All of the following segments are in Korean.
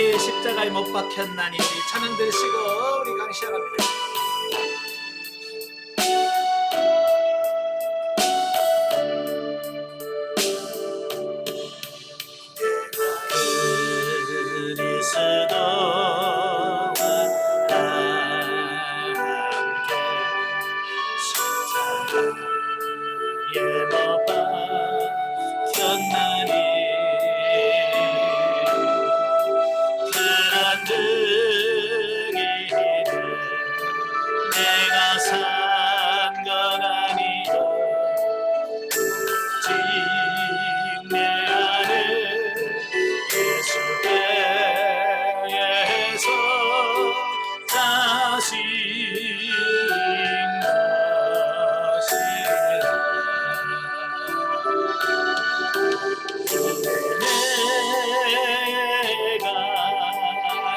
그렇게 십자가에 못 박혔나니. 찬양 들으시고 우리 강의 시작합니다. 그리스도와 함께 십자가에 못 박혔나니. 그런 득이는 내가 산 것 아니라 오직 내 안에 예수께서 다신 것이라. 내가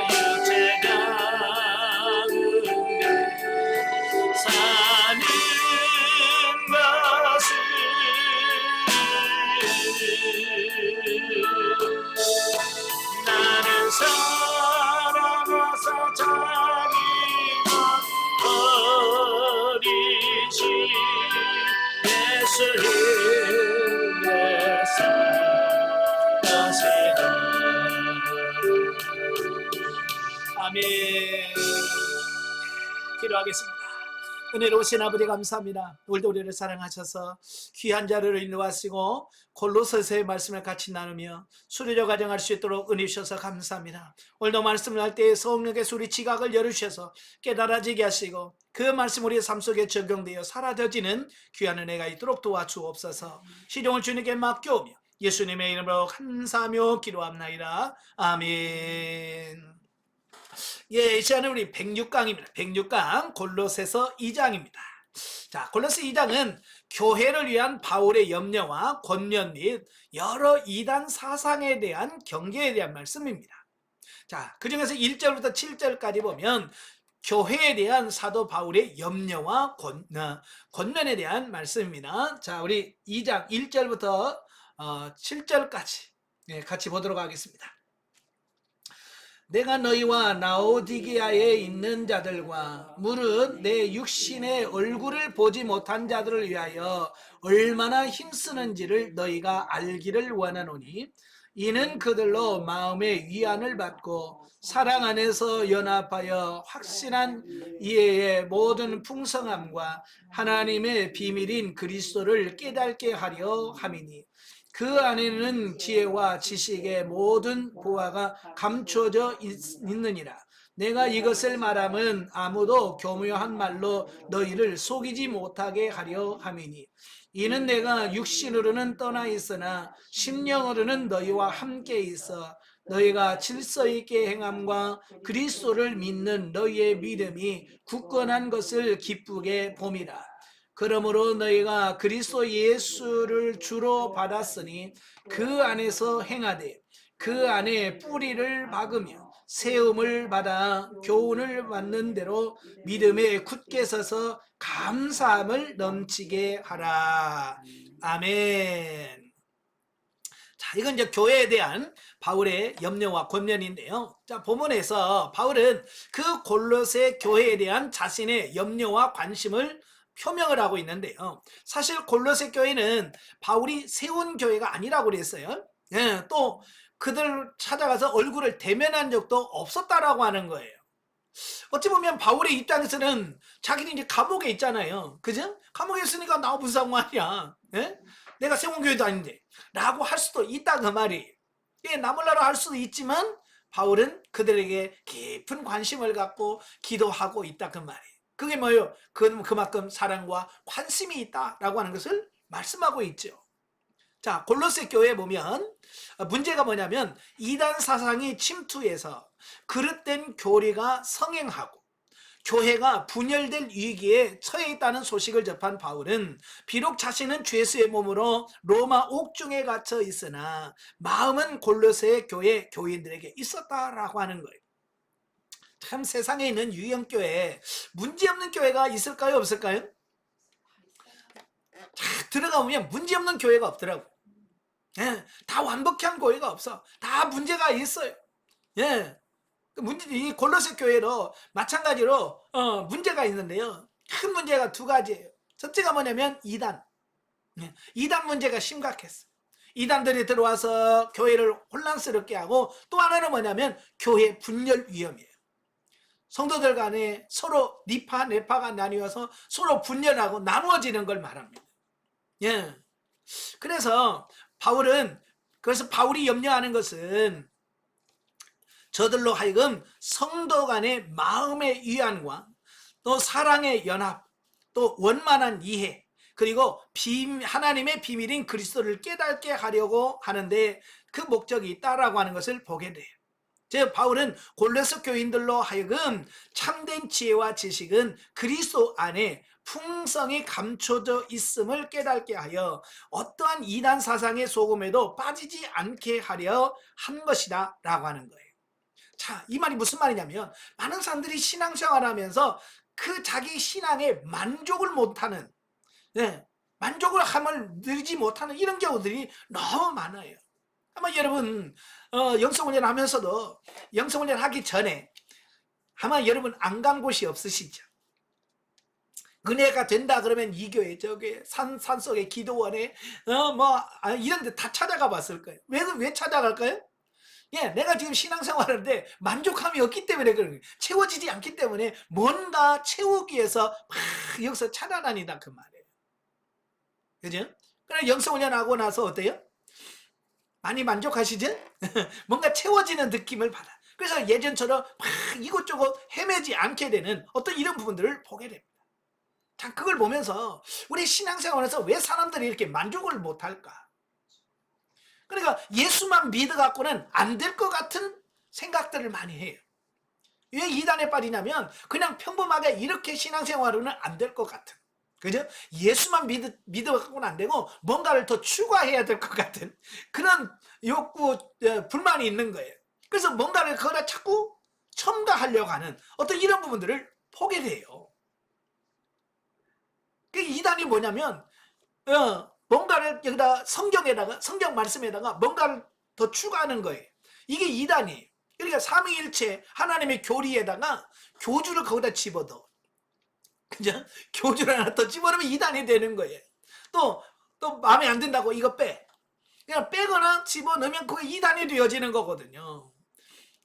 육체가 은데 사는 것은 나는 사랑하사 자기만 버리시 예수를 위해서 것이다. 아멘. 기도하겠습니다. 은혜로우신 아버지 감사합니다. 오늘도 우리를 사랑하셔서 귀한 자료를 인도하시고 골로새서의 말씀을 같이 나누며 수료적 가정할 수 있도록 은혜 주셔서 감사합니다. 오늘도 말씀을 할 때 성령께서 우리 지각을 열어주셔서 깨달아지게 하시고 그 말씀 우리의 삶 속에 적용되어 사라져지는 귀한 은혜가 있도록 도와주옵소서. 시종을 주님께 맡겨오며 예수님의 이름으로 감사하며 기도합나이다. 아멘. 예, 이 시간은 우리 106강입니다. 106강 골로새서 2장입니다. 자, 골로새 2장은 교회를 위한 바울의 염려와 권면 및 여러 이단 사상에 대한 경계에 대한 말씀입니다. 자, 그 중에서 1절부터 7절까지 보면 교회에 대한 사도 바울의 염려와 권면에 대한 말씀입니다. 자, 우리 2장 1절부터 7절까지 같이 보도록 하겠습니다. 내가 너희와 라오디게아에 있는 자들과 무릇 내 육신의 얼굴을 보지 못한 자들을 위하여 얼마나 힘쓰는지를 너희가 알기를 원하노니 이는 그들로 마음의 위안을 받고 사랑 안에서 연합하여 확신한 이해의 모든 풍성함과 하나님의 비밀인 그리스도를 깨닫게 하려 함이니 그 안에는 지혜와 지식의 모든 보화가 감추어져 있느니라. 내가 이것을 말함은 아무도 교묘한 말로 너희를 속이지 못하게 하려 함이니 이는 내가 육신으로는 떠나 있으나 심령으로는 너희와 함께 있어 너희가 질서 있게 행함과 그리스도를 믿는 너희의 믿음이 굳건한 것을 기쁘게 봄이라. 그러므로 너희가 그리스도 예수를 주로 받았으니 그 안에서 행하되 그 안에 뿌리를 박으며 세움을 받아 교훈을 받는 대로 믿음에 굳게 서서 감사함을 넘치게 하라. 아멘. 자, 이건 이제 교회에 대한 바울의 염려와 권면인데요. 자, 본문에서 바울은 그 골로새 교회에 대한 자신의 염려와 관심을 표명을 하고 있는데요. 사실 골로새 교회는 바울이 세운 교회가 아니라고 그랬어요. 예, 또 그들 찾아가서 얼굴을 대면한 적도 없었다라고 하는 거예요. 어찌 보면 바울의 입장에서는 자기는 이제 감옥에 있잖아요. 그죠? 감옥에 있으니까 나 무슨 상관이야. 예? 내가 세운 교회도 아닌데 라고 할 수도 있다 그 말이. 예, 나몰라로 할 수도 있지만 바울은 그들에게 깊은 관심을 갖고 기도하고 있다 그 말이에요. 그게 뭐예요? 그만큼 사랑과 관심이 있다라고 하는 것을 말씀하고 있죠. 자, 골로새 교회에 보면 문제가 뭐냐면 이단 사상이 침투해서 그릇된 교리가 성행하고 교회가 분열될 위기에 처해 있다는 소식을 접한 바울은 비록 자신은 죄수의 몸으로 로마 옥중에 갇혀 있으나 마음은 골로새 교회 교인들에게 있었다라고 하는 거예요. 참 세상에 있는 유형교회 문제없는 교회가 있을까요 없을까요? 자, 들어가보면 문제없는 교회가 없더라고. 다 완벽한 교회가 없어. 다 문제가 있어요. 예. 이 골로새 교회로 마찬가지로 문제가 있는데요. 큰 문제가 두 가지예요. 첫째가 뭐냐면 이단. 이단 문제가 심각했어요. 이단들이 들어와서 교회를 혼란스럽게 하고, 또 하나는 뭐냐면 교회 분열 위험이에요. 성도들 간에 서로 니파 네파가 나뉘어서 서로 분열하고 나누어지는 걸 말합니다. 예. 그래서 바울이 염려하는 것은 저들로 하여금 성도 간의 마음의 위안과 또 사랑의 연합, 또 원만한 이해, 그리고 하나님의 비밀인 그리스도를 깨닫게 하려고 하는데 그 목적이 있다라고 하는 것을 보게 돼요. 즉 바울은 골로새 교인들로 하여금 참된 지혜와 지식은 그리스도 안에 풍성히 감춰져 있음을 깨닫게 하여 어떠한 이단 사상의 속음에도 빠지지 않게 하려 한 것이다 라고 하는 거예요. 자, 이 말이 무슨 말이냐면, 많은 사람들이 신앙생활하면서 그 자기 신앙에 만족을 못하는, 만족을 함을 누리지 못하는 이런 경우들이 너무 많아요. 아마 여러분 영성훈련 하면서도, 영성훈련 하기 전에 아마 여러분 안 간 곳이 없으시죠? 은혜가 된다 그러면 이 교회 저 교회 산속의 기도원에 이런 데 다 찾아가 봤을 거예요. 왜 찾아갈까요? 예, 내가 지금 신앙생활하는데 만족함이 없기 때문에 그런 거예요. 채워지지 않기 때문에 뭔가 채우기 위해서 막 여기서 찾아다니다 그 말이에요. 그죠? 그럼 영성훈련하고 나서 어때요? 많이 만족하시죠? 뭔가 채워지는 느낌을 받아. 그래서 예전처럼 막 이곳저곳 헤매지 않게 되는 어떤 이런 부분들을 보게 됩니다. 자, 그걸 보면서 우리 신앙생활에서 왜 사람들이 이렇게 만족을 못할까? 그러니까 예수만 믿어갖고는 안 될 것 같은 생각들을 많이 해요. 왜 이단에 빠지냐면 그냥 평범하게 이렇게 신앙생활로는 안 될 것 같은, 그죠? 예수만 믿어갖고는 안 되고 뭔가를 더 추가해야 될 것 같은 그런 욕구, 불만이 있는 거예요. 그래서 뭔가를 거기다 자꾸 첨가하려고 하는 어떤 이런 부분들을 보게 돼요. 그 이단이 뭐냐면 뭔가를 여기다 성경 말씀에다가 뭔가를 더 추가하는 거예요. 이게 이단이에요. 그러니까 삼위일체 하나님의 교리에다가 교주를 거기다 집어넣어. 그죠? 교주를 하나 더 집어넣으면 이단이 되는 거예요. 또 마음에 안 든다고 이거 빼. 그냥 빼거나 집어넣으면 그게 이단이 되어지는 거거든요.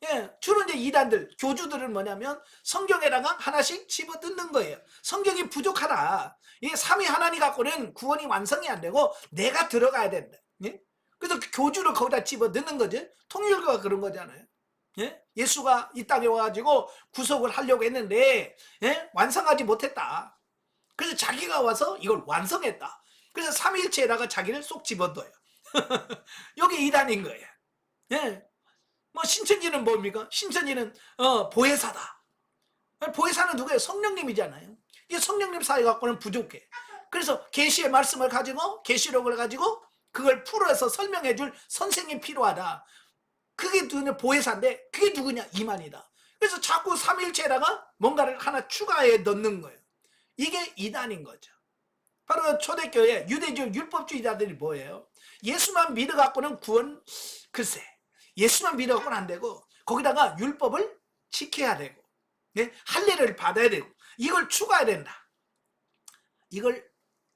예, 주로 이제 이단들, 교주들은 뭐냐면 성경에다가 하나씩 집어넣는 거예요. 성경이 부족하다. 이게 삼위 하나님 갖고는 구원이 완성이 안 되고 내가 들어가야 된다. 예? 그래서 교주를 거기다 집어넣는 거죠. 통일교가 그런 거잖아요. 예? 예수가 이 땅에 와가지고 구속을 하려고 했는데 완성하지 못했다. 그래서 자기가 와서 이걸 완성했다. 그래서 삼위일체에다가 자기를 쏙 집어넣어요. 여기 이단인 거예요. 예. 신천지는 뭡니까? 신천지는 보혜사다. 보혜사는 누구예요? 성령님이잖아요. 이 성령님 사이 갖고는 부족해. 그래서 계시의 말씀을 가지고, 계시록을 가지고 그걸 풀어서 설명해 줄 선생님 필요하다. 그게 누구냐? 보혜사인데 그게 누구냐? 이만이다. 그래서 자꾸 삼일체에다가 뭔가를 하나 추가해 넣는 거예요. 이게 이단인 거죠. 바로 초대교회 유대교 율법주의자들이 뭐예요? 예수만 믿어갖고는 구원, 글쎄, 예수만 믿어갖고는 안 되고 거기다가 율법을 지켜야 되고 할례를 받아야 되고 이걸 추가해야 된다. 이걸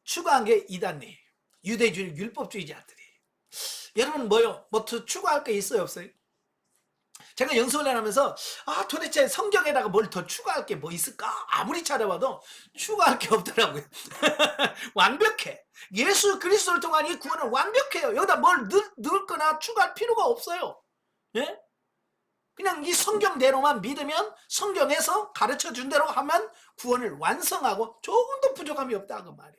추가한 게 이단이에요. 유대주의 율법주의자들이. 여러분 뭐 더 추가할 게 있어요, 없어요? 제가 영성을 하면서 도대체 성경에다가 뭘 더 추가할 게 뭐 있을까? 아무리 찾아봐도 추가할 게 없더라고요. 완벽해. 예수 그리스도를 통한 이 구원은 완벽해요. 여기다 뭘 넣을 거나 추가할 필요가 없어요. 예? 그냥 이 성경대로만 믿으면, 성경에서 가르쳐 준 대로 하면 구원을 완성하고 조금도 부족함이 없다 그 말이에요.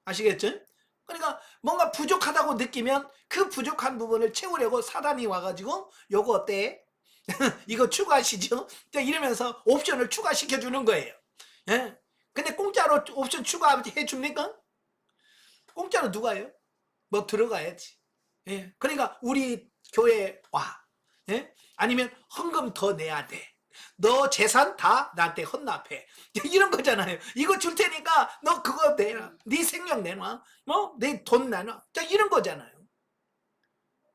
아시겠죠? 그러니까 뭔가 부족하다고 느끼면 그 부족한 부분을 채우려고 사단이 와가지고 요거 어때? 이거 추가하시죠? 이러면서 옵션을 추가시켜 주는 거예요. 예? 근데 공짜로 옵션 추가해 줍니까? 공짜로 누가 해요? 뭐 들어가야지. 예? 그러니까 우리 교회 와. 예? 아니면 헌금 더 내야 돼. 너 재산 다 나한테 헌납해. 이런 거잖아요. 이거 줄 테니까 너 그거 내놔. 네 생명 내놔. 내 돈 내놔. 자, 이런 거잖아요.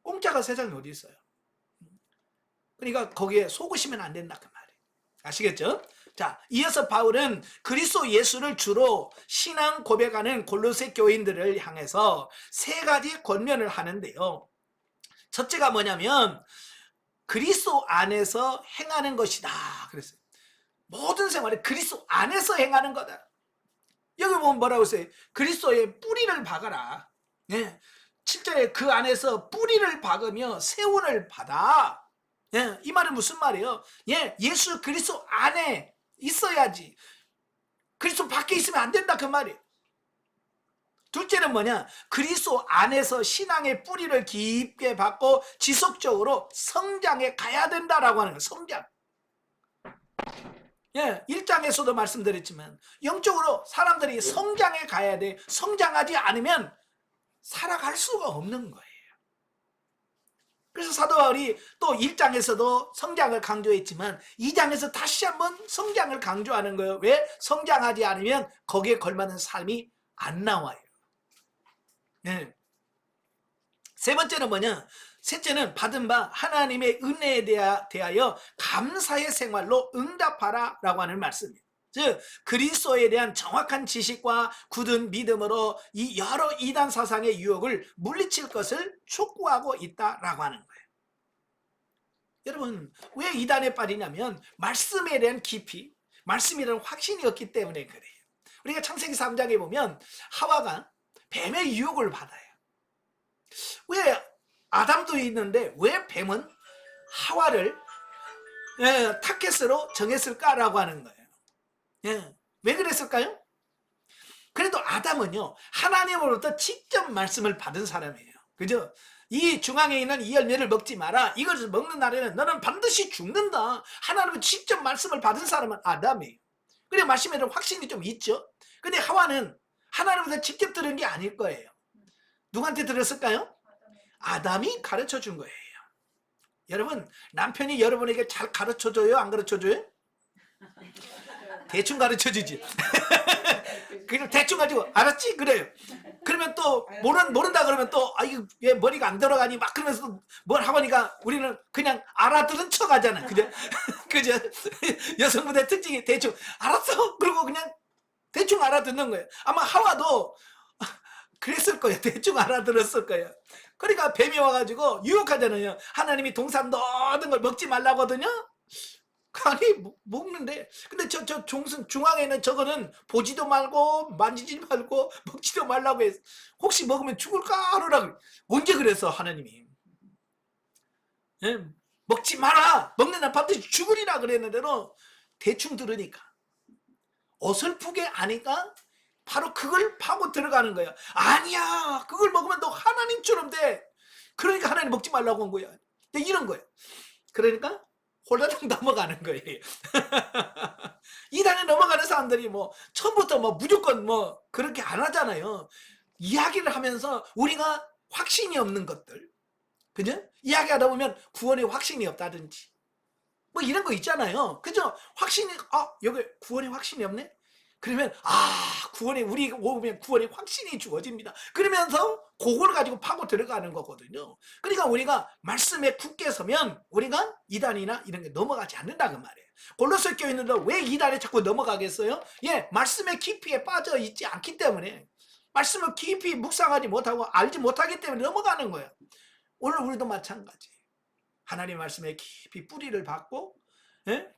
공짜가 세상에 어디 있어요? 그러니까 거기에 속으시면 안 된다 그 말이에요. 아시겠죠? 자, 이어서 바울은 그리스도 예수를 주로 신앙 고백하는 골로새 교인들을 향해서 세 가지 권면을 하는데요. 첫째가 뭐냐면 그리스도 안에서 행하는 것이다 그랬어요. 모든 생활이 그리스도 안에서 행하는 거다. 여기 보면 뭐라고 했어요? 그리스도의 뿌리를 박아라. 예. 7절에 그 안에서 뿌리를 박으며 세운을 받아. 예. 이 말은 무슨 말이에요? 예. 예수 그리스도 안에 있어야지. 그리스도 밖에 있으면 안 된다 그 말이에요. 둘째는 뭐냐? 그리스도 안에서 신앙의 뿌리를 깊게 박고 지속적으로 성장해 가야 된다라고 하는 거예요. 성장. 예, 1장에서도 말씀드렸지만 영적으로 사람들이 성장해 가야 돼. 성장하지 않으면 살아갈 수가 없는 거예요. 그래서 사도 바울이 또 1장에서도 성장을 강조했지만 2장에서 다시 한번 성장을 강조하는 거예요. 왜? 성장하지 않으면 거기에 걸맞는 삶이 안 나와요. 네. 세 번째는 뭐냐? 셋째는 받은 바 하나님의 은혜에 대하여 감사의 생활로 응답하라 라고 하는 말씀이에요. 즉 그리스도에 대한 정확한 지식과 굳은 믿음으로 이 여러 이단 사상의 유혹을 물리칠 것을 촉구하고 있다라고 하는 거예요. 여러분 왜 이단에 빠지냐면 말씀에 대한 깊이, 말씀에 대한 확신이 없기 때문에 그래요. 우리가 창세기 3장에 보면 하와가 뱀의 유혹을 받아요. 왜 아담도 있는데 왜 뱀은 하와를 타겟으로 정했을까라고 하는 거예요. 왜 그랬을까요? 그래도 아담은요 하나님으로부터 직접 말씀을 받은 사람이에요. 그죠? 이 중앙에 있는 이 열매를 먹지 마라. 이것을 먹는 날에는 너는 반드시 죽는다. 하나님은 직접 말씀을 받은 사람은 아담이에요. 그래 말씀에 대한 확신이 좀 있죠. 근데 하와는 하나님으로부터 직접 들은 게 아닐 거예요. 누구한테 들었을까요? 아담이 가르쳐 준 거예요. 여러분 남편이 여러분에게 잘 가르쳐 줘요? 안 가르쳐 줘요? 대충 가르쳐 주지. 그냥 대충 가지고 알았지? 그래요. 그러면 또 모른다 그러면 또 이거 왜 머리가 안 들어가니 막 그러면서 뭘 하니까 우리는 그냥 알아들은 척 하잖아. 그죠? 그죠? 여성분의 특징이 대충 알았어. 그리고 그냥 대충 알아듣는 거예요. 아마 하와도 그랬을 거예요. 대충 알아들었을 거예요. 그러니까 뱀이 와가지고 유혹하잖아요. 하나님이 동산 모든 걸 먹지 말라고 하거든요. 아니 먹는데 근데 저 중앙에 있는 저거는 보지도 말고 만지지 말고 먹지도 말라고 해서 혹시 먹으면 죽을까 하라고. 언제 그래서 하나님이 먹지 마라. 먹는 날 반드시 죽으리라 그랬는데도 대충 들으니까 어설프게 아니까 바로 그걸 파고 들어가는 거야. 아니야 그걸 먹으면 너 하나님처럼 돼. 그러니까 하나님 먹지 말라고 한 거야. 이런 거예요. 그러니까 홀라당 넘어가는 거예요. 이단에 넘어가는 사람들이 뭐 처음부터 뭐 무조건 뭐 그렇게 안 하잖아요. 이야기를 하면서 우리가 확신이 없는 것들, 그죠? 이야기하다 보면 구원에 확신이 없다든지 뭐 이런 거 있잖아요. 그죠? 확신이 여기 구원에 확신이 없네. 그러면 구원에 우리 오면 구원에 확신이 주어집니다. 그러면서 그걸 가지고 파고 들어가는 거거든요. 그러니까 우리가 말씀에 굳게 서면 우리가 이단이나 이런 게 넘어가지 않는다 그 말이에요. 골로새 교인들도 왜 이단에 자꾸 넘어가겠어요? 말씀의 깊이에 빠져 있지 않기 때문에, 말씀을 깊이 묵상하지 못하고 알지 못하기 때문에 넘어가는 거예요. 오늘 우리도 마찬가지. 하나님의 말씀에 깊이 뿌리를 박고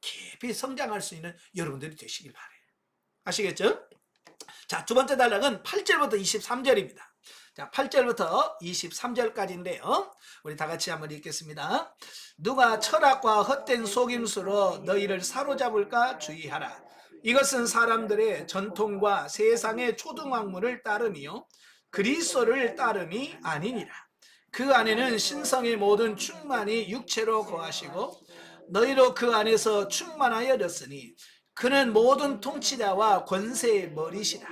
깊이 성장할 수 있는 여러분들이 되시길 바래요. 아시겠죠? 자, 두 번째 단락은 8절부터 23절입니다. 자, 8절부터 23절까지인데요. 우리 다 같이 한번 읽겠습니다. 누가 철학과 헛된 속임수로 너희를 사로잡을까 주의하라. 이것은 사람들의 전통과 세상의 초등학문을 따름이요 그리스도를 따름이 아니니라. 그 안에는 신성의 모든 충만이 육체로 거하시고 너희로 그 안에서 충만하여졌으니 그는 모든 통치자와 권세의 머리시라.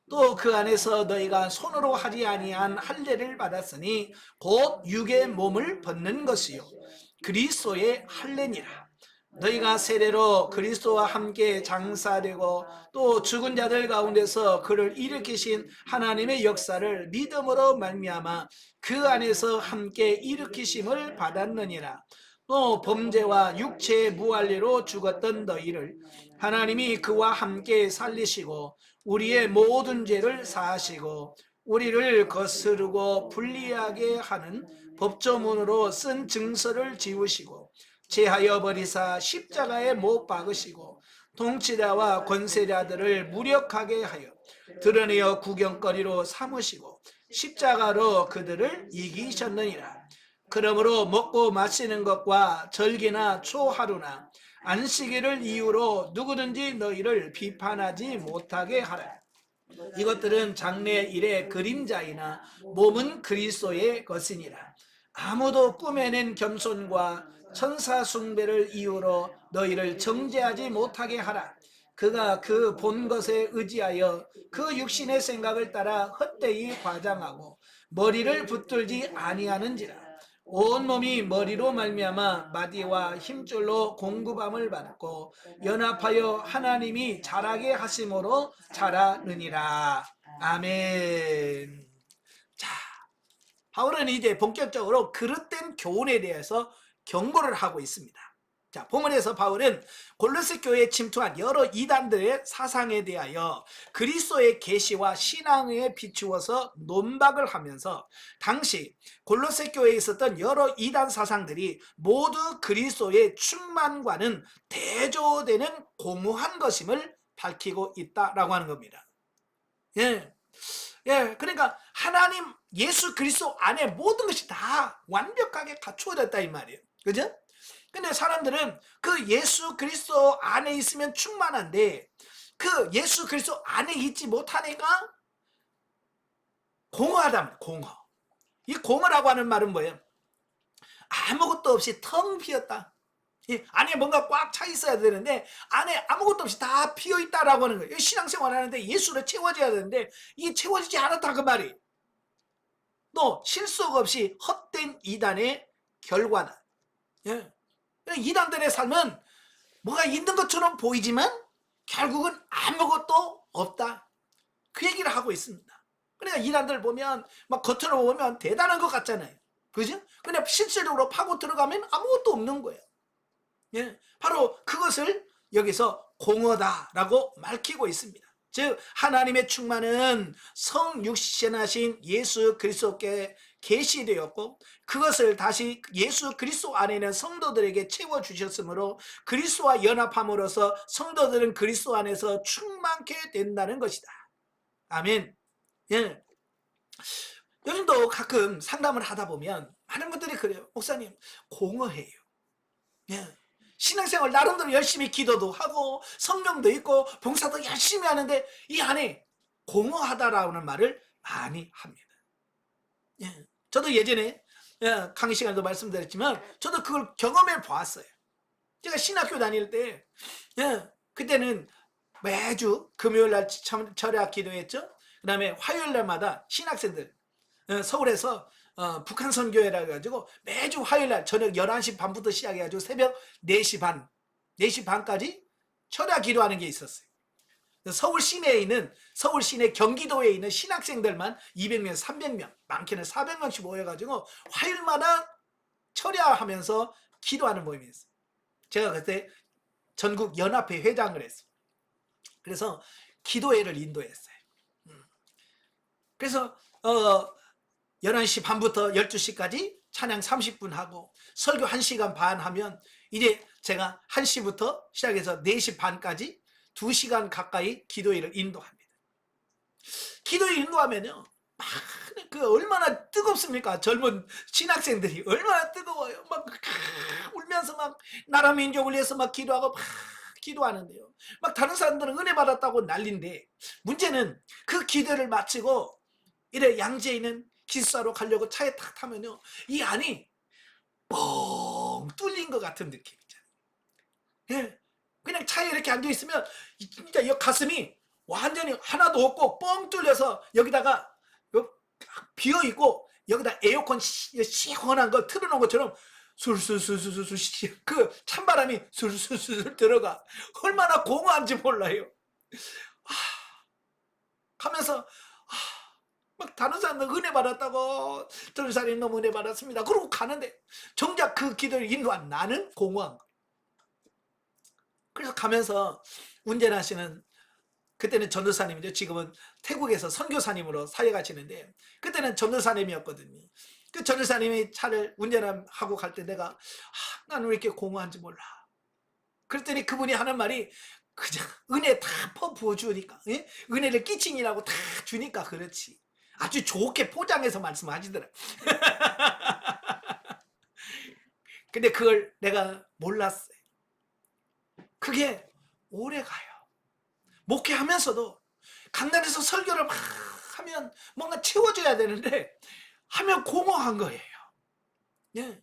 또 그 안에서 너희가 손으로 하지 아니한 할례를 받았으니 곧 육의 몸을 벗는 것이요 그리스도의 할례니라. 너희가 세례로 그리스도와 함께 장사되고 또 죽은 자들 가운데서 그를 일으키신 하나님의 역사를 믿음으로 말미암아 그 안에서 함께 일으키심을 받았느니라. 범죄와 육체의 무할례로 죽었던 너희를 하나님이 그와 함께 살리시고 우리의 모든 죄를 사하시고 우리를 거스르고 불리하게 하는 법조문으로 쓴 증서를 지우시고 제하여 버리사 십자가에 못 박으시고 통치자와 권세자들을 무력하게 하여 드러내어 구경거리로 삼으시고 십자가로 그들을 이기셨느니라. 그러므로 먹고 마시는 것과 절기나 초하루나 안식일을 이유로 누구든지 너희를 비판하지 못하게 하라. 이것들은 장래일의 그림자이나 몸은 그리스도의 것이니라. 아무도 꿈에낸 겸손과 천사 숭배를 이유로 너희를 정죄하지 못하게 하라. 그가 그 본 것에 의지하여 그 육신의 생각을 따라 헛되이 과장하고 머리를 붙들지 아니하는지라. 온몸이 머리로 말미암아 마디와 힘줄로 공급함을 받고 연합하여 하나님이 자라게 하심으로 자라느니라. 아멘. 자, 바울은 이제 본격적으로 그릇된 교훈에 대해서 경고를 하고 있습니다. 자, 본문에서 바울은 골로새 교회에 침투한 여러 이단들의 사상에 대하여 그리스도의 계시와 신앙에 비추어서 논박을 하면서 당시 골로새 교회에 있었던 여러 이단 사상들이 모두 그리스도의 충만과는 대조되는 공허한 것임을 밝히고 있다라고 하는 겁니다. 예. 예, 그러니까 하나님 예수 그리스도 안에 모든 것이 다 완벽하게 갖추어졌다 이 말이에요. 그죠? 근데 사람들은 그 예수 그리스도 안에 있으면 충만한데 그 예수 그리스도 안에 있지 못하니까 공허하다. 공허. 이 공허라고 하는 말은 뭐예요? 아무것도 없이 텅 비었다. 안에 뭔가 꽉 차 있어야 되는데 안에 아무것도 없이 다 비어 있다라고 하는 거예요. 신앙생활 하는데 예수로 채워져야 되는데 이게 채워지지 않았다 그 말이. 또 실속 없이 헛된 이단의 결과다. 예. 이단들의 삶은 뭐가 있는 것처럼 보이지만 결국은 아무것도 없다. 그 얘기를 하고 있습니다. 그러니까 이단들 보면 막 겉으로 보면 대단한 것 같잖아요. 그죠? 근데 실질적으로 파고 들어가면 아무것도 없는 거예요. 예. 바로 그것을 여기서 공허다라고 밝히고 있습니다. 즉 하나님의 충만은 성육신하신 예수 그리스도께 계시되었고 그것을 다시 예수 그리스도 안에 있는 성도들에게 채워주셨으므로 그리스도와 연합함으로써 성도들은 그리스도 안에서 충만케 된다는 것이다. 아멘. 예. 요즘도 가끔 상담을 하다 보면 많은 분들이 그래요. 목사님 공허해요. 예. 신앙생활 나름대로 열심히 기도도 하고 성령도 있고 봉사도 열심히 하는데 이 안에 공허하다라는 말을 많이 합니다. 예. 저도 예전에 강의 시간에도 말씀드렸지만 저도 그걸 경험해 보았어요. 제가 신학교 다닐 때 그때는 매주 금요일날 철야 기도했죠. 그 다음에 화요일날마다 신학생들 서울에서 북한 선교회라 해가지고 매주 화요일날 저녁 11시 반부터 시작해가지고 새벽 4시 반까지 철야 기도하는 게 있었어요. 서울 시내에 있는 서울 시내 경기도에 있는 신학생들만 200명, 300명, 많게는 400명씩 모여가지고 화요일마다 철야하면서 기도하는 모임이었어요. 제가 그때 전국 연합회 회장을 했어요. 그래서 기도회를 인도했어요. 그래서 11시 반부터 12시까지 찬양 30분 하고 설교 1시간 반 하면 이제 제가 1시부터 시작해서 4시 반까지 2시간 가까이 기도회를 인도합니다. 기도회 인도하면요. 그 얼마나 뜨겁습니까? 젊은 신학생들이 얼마나 뜨거워요. 막 울면서 막 나라 민족을 위해서 막 기도하고 막 기도하는데요. 막 다른 사람들은 은혜 받았다고 난리인데 문제는 그 기도를 마치고 이래 양지에 있는 기숙사로 가려고 차에 탁 타면요. 이 안이 뻥 뚫린 것 같은 느낌 있잖아요. 예. 그냥 차에 이렇게 앉아있으면 진짜 이 가슴이 완전히 하나도 없고 뻥 뚫려서 여기다가 비어있고 여기다 에어컨 시원한 거 틀어놓은 것처럼 술술술술술 그 찬바람이 술술술 들어가. 얼마나 공허한지 몰라요. 하면서 막 다른 사람들 은혜 받았다고, 전도사님 너무 은혜 받았습니다. 그러고 가는데 정작 그 기도를 인도한 나는 공허한 거예요. 그래서 가면서 운전하시는, 그때는 전도사님이죠. 지금은 태국에서 선교사님으로 사역하시는데 그때는 전도사님이었거든요. 그 전도사님이 차를 운전하고 갈 때 내가 나는 왜 이렇게 공허한지 몰라. 그랬더니 그분이 하는 말이 그냥 은혜 다 부어주니까, 예? 은혜를 끼칭이라고 다 주니까 그렇지. 아주 좋게 포장해서 말씀하시더라. 근데 그걸 내가 몰랐어요. 그게 오래 가요. 목회하면서도 강단에서 설교를 막 하면 뭔가 채워줘야 되는데 하면 공허한 거예요. 예.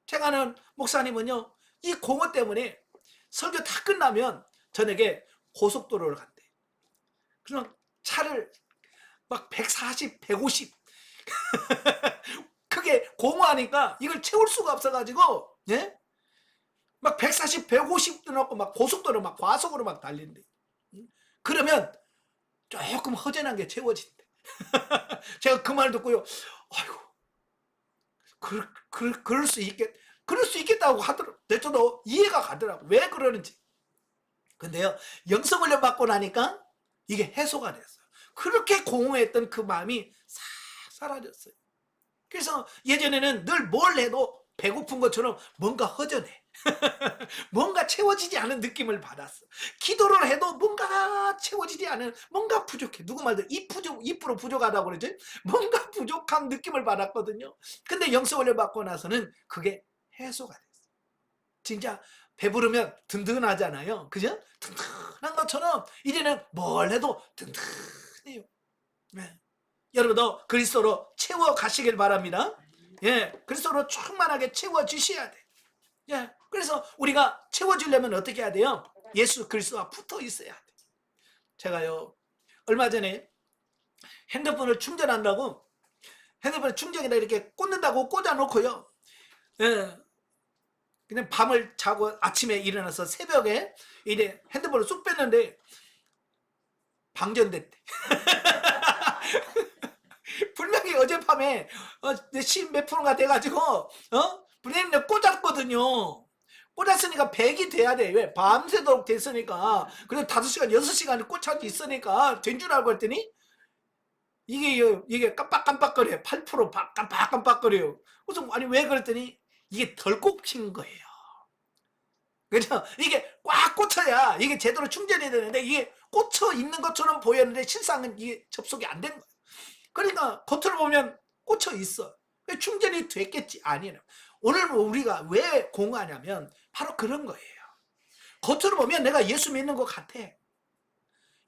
제가 아는 목사님은요, 이 공허 때문에 설교 다 끝나면 저녁에 고속도로를 간대. 그럼 차를 막 140, 150 그게 공허하니까 이걸 채울 수가 없어가지고, 예? 막 140, 150 넣고 막 고속도로 막 과속으로 막 달린대. 그러면 조금 허전한 게 채워진대. 제가 그 말 듣고요, 아이고, 그럴 수 있겠다고 하더라고. 저도 이해가 가더라고. 왜 그러는지. 근데요, 영성훈련 받고 나니까 이게 해소가 됐어요. 그렇게 공허했던 그 마음이 싹 사라졌어요. 그래서 예전에는 늘 뭘 해도 배고픈 것처럼 뭔가 허전해. 뭔가 채워지지 않은 느낌을 받았어. 기도를 해도 뭔가 채워지지 않은, 뭔가 부족해. 누구 말도 2% 부족하다고 그러지? 뭔가 부족한 느낌을 받았거든요. 근데 영성훈련 받고 나서는 그게 해소가 됐어. 진짜 배부르면 든든하잖아요. 그죠? 든든한 것처럼 이제는 뭘 해도 든든해요. 네. 여러분도 그리스도로 채워 가시길 바랍니다. 예, 그리스도로 충만하게 채워 주셔야 돼. 예, 그래서 우리가 채워지려면 어떻게 해야 돼요? 예수 그리스도와 붙어 있어야 돼. 제가요, 얼마 전에 핸드폰을 충전한다고, 핸드폰을 충전기다 이렇게 꽂는다고 꽂아놓고요, 예, 그냥 밤을 자고 아침에 일어나서 새벽에 이제 핸드폰을 쑥 뺐는데 방전됐대. 분명히 어젯밤에 10몇 프로가 돼가지고 분명히 꽂았거든요. 꽂았으니까 100이 돼야 돼. 왜? 밤새도록 됐으니까. 그래서 5시간 6시간을 꽂혀 있으니까 된 줄 알고 했더니 이게 깜빡깜빡거려요. 8% 깜빡깜빡거려요. 그래서 아니 왜 그랬더니 이게 덜 꽂힌 거예요. 그죠? 이게 꽉 꽂혀야 이게 제대로 충전이 되는데 이게 꽂혀 있는 것처럼 보였는데 실상은 이게 접속이 안 된 거예요. 그러니까 겉으로 보면 꽂혀 있어. 충전이 됐겠지. 아니에요. 오늘 우리가 왜 공허하냐면 바로 그런 거예요. 겉으로 보면 내가 예수 믿는 것 같아.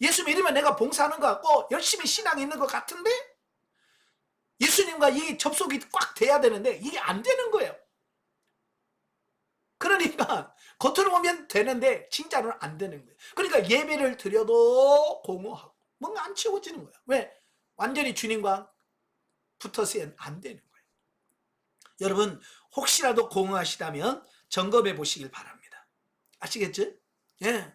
예수 믿으면 내가 봉사하는 것 같고 열심히 신앙이 있는 것 같은데 예수님과 이 접속이 꽉 돼야 되는데 이게 안 되는 거예요. 그러니까 겉으로 보면 되는데 진짜로는 안 되는 거예요. 그러니까 예배를 드려도 공허하고 뭔가 안 채워지는 거예요. 왜? 완전히 주님과 붙어서는 안 되는 거예요. 여러분 혹시라도 공허하시다면 점검해 보시길 바랍니다. 아시겠죠? 예.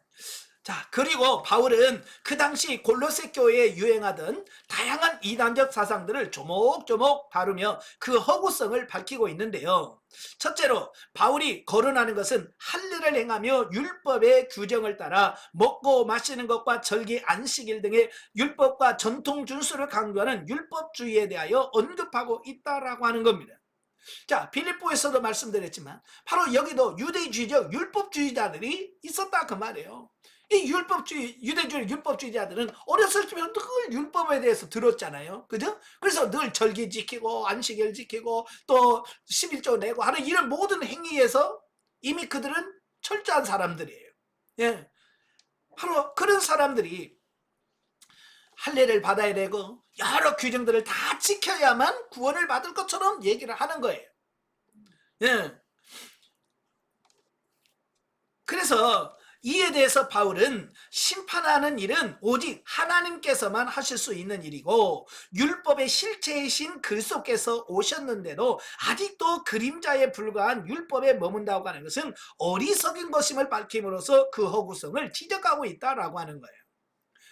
자, 그리고 바울은 그 당시 골로새 교회에 유행하던 다양한 이단적 사상들을 조목조목 다루며 그 허구성을 밝히고 있는데요. 첫째로 바울이 거론하는 것은 할례를 행하며 율법의 규정을 따라 먹고 마시는 것과 절기, 안식일 등의 율법과 전통 준수를 강조하는 율법주의에 대하여 언급하고 있다라고 하는 겁니다. 자, 빌립보에서도 말씀드렸지만 바로 여기도 유대주의적 율법주의자들이 있었다 그 말이에요. 이 유대주의 율법주의자들은 어렸을 때부터 늘 율법에 대해서 들었잖아요. 그죠? 그래서 늘 절기 지키고 안식일 지키고 또 11조 내고 하는 이런 모든 행위에서 이미 그들은 철저한 사람들이에요. 예. 바로 그런 사람들이 할례를 받아야 되고 여러 규정들을 다 지켜야만 구원을 받을 것처럼 얘기를 하는 거예요. 예. 그래서 이에 대해서 바울은 심판하는 일은 오직 하나님께서만 하실 수 있는 일이고 율법의 실체이신 그리스도께서 오셨는데도 아직도 그림자에 불과한 율법에 머문다고 하는 것은 어리석인 것임을 밝힘으로써 그 허구성을 지적하고 있다라고 하는 거예요.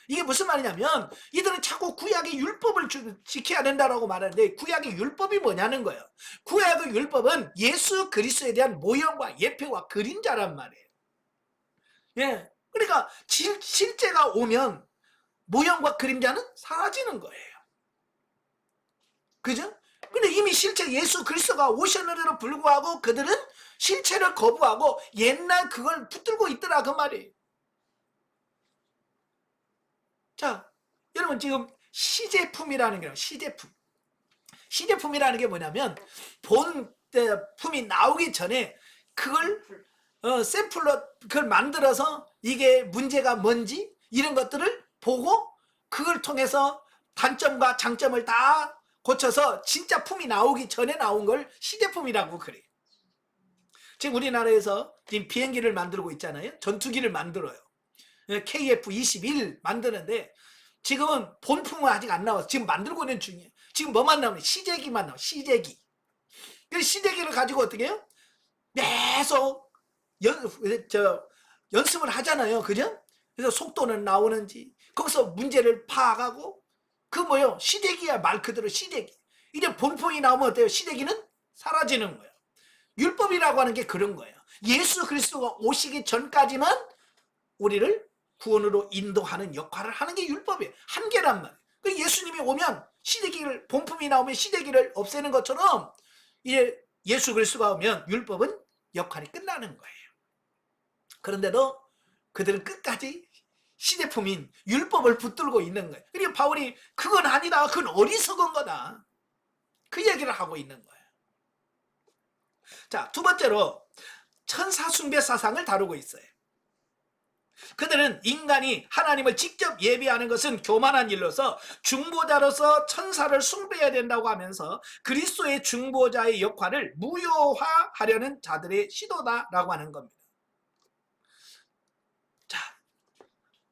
이게 무슨 말이냐면 이들은 자꾸 구약의 율법을 지켜야 된다라고 말하는데 구약의 율법이 뭐냐는 거예요. 구약의 율법은 예수 그리스도에 대한 모형과 예표와 그림자란 말이에요. 예, 그러니까 실제가 오면 모형과 그림자는 사라지는 거예요. 그죠? 근데 이미 실제 예수 그리스도가 오셨는데도 불구하고 그들은 실체를 거부하고 옛날 그걸 붙들고 있더라 그 말이에요. 자, 여러분 지금 시제품이라는 게 시제품. 시제품이라는 게 뭐냐면 본품이 나오기 전에 그걸 샘플로 그걸 만들어서 이게 문제가 뭔지 이런 것들을 보고 그걸 통해서 단점과 장점을 다 고쳐서 진짜 품이 나오기 전에 나온 걸 시제품이라고 그래요. 지금 우리나라에서 지금 비행기를 만들고 있잖아요. 전투기를 만들어요. KF-21 만드는데 지금은 본품은 아직 안 나와서 지금 만들고 있는 중이에요. 지금 뭐만 나오냐? 시제기만 나와. 시제기. 그 시제기를 가지고 어떻게 해요? 계속 연습을 하잖아요. 그죠? 그래서 속도는 나오는지 거기서 문제를 파악하고 그 뭐요? 시제기야. 말 그대로 시제기. 이제 본품이 나오면 어때요? 시제기는 사라지는 거예요. 율법이라고 하는 게 그런 거예요. 예수 그리스도가 오시기 전까지만 우리를 구원으로 인도하는 역할을 하는 게 율법이에요. 한계란 말이에요. 예수님이 오면 시제기를 본품이 나오면 시제기를 없애는 것처럼 이제 예수 그리스도가 오면 율법은 역할이 끝나는 거예요. 그런데도 그들은 끝까지 시제품인 율법을 붙들고 있는 거예요. 그리고 바울이 그건 아니다. 그건 어리석은 거다. 그 얘기를 하고 있는 거예요. 자, 두 번째로 천사 숭배 사상을 다루고 있어요. 그들은 인간이 하나님을 직접 예배하는 것은 교만한 일로서 중보자로서 천사를 숭배해야 된다고 하면서 그리스도의 중보자의 역할을 무효화하려는 자들의 시도다라고 하는 겁니다. 자,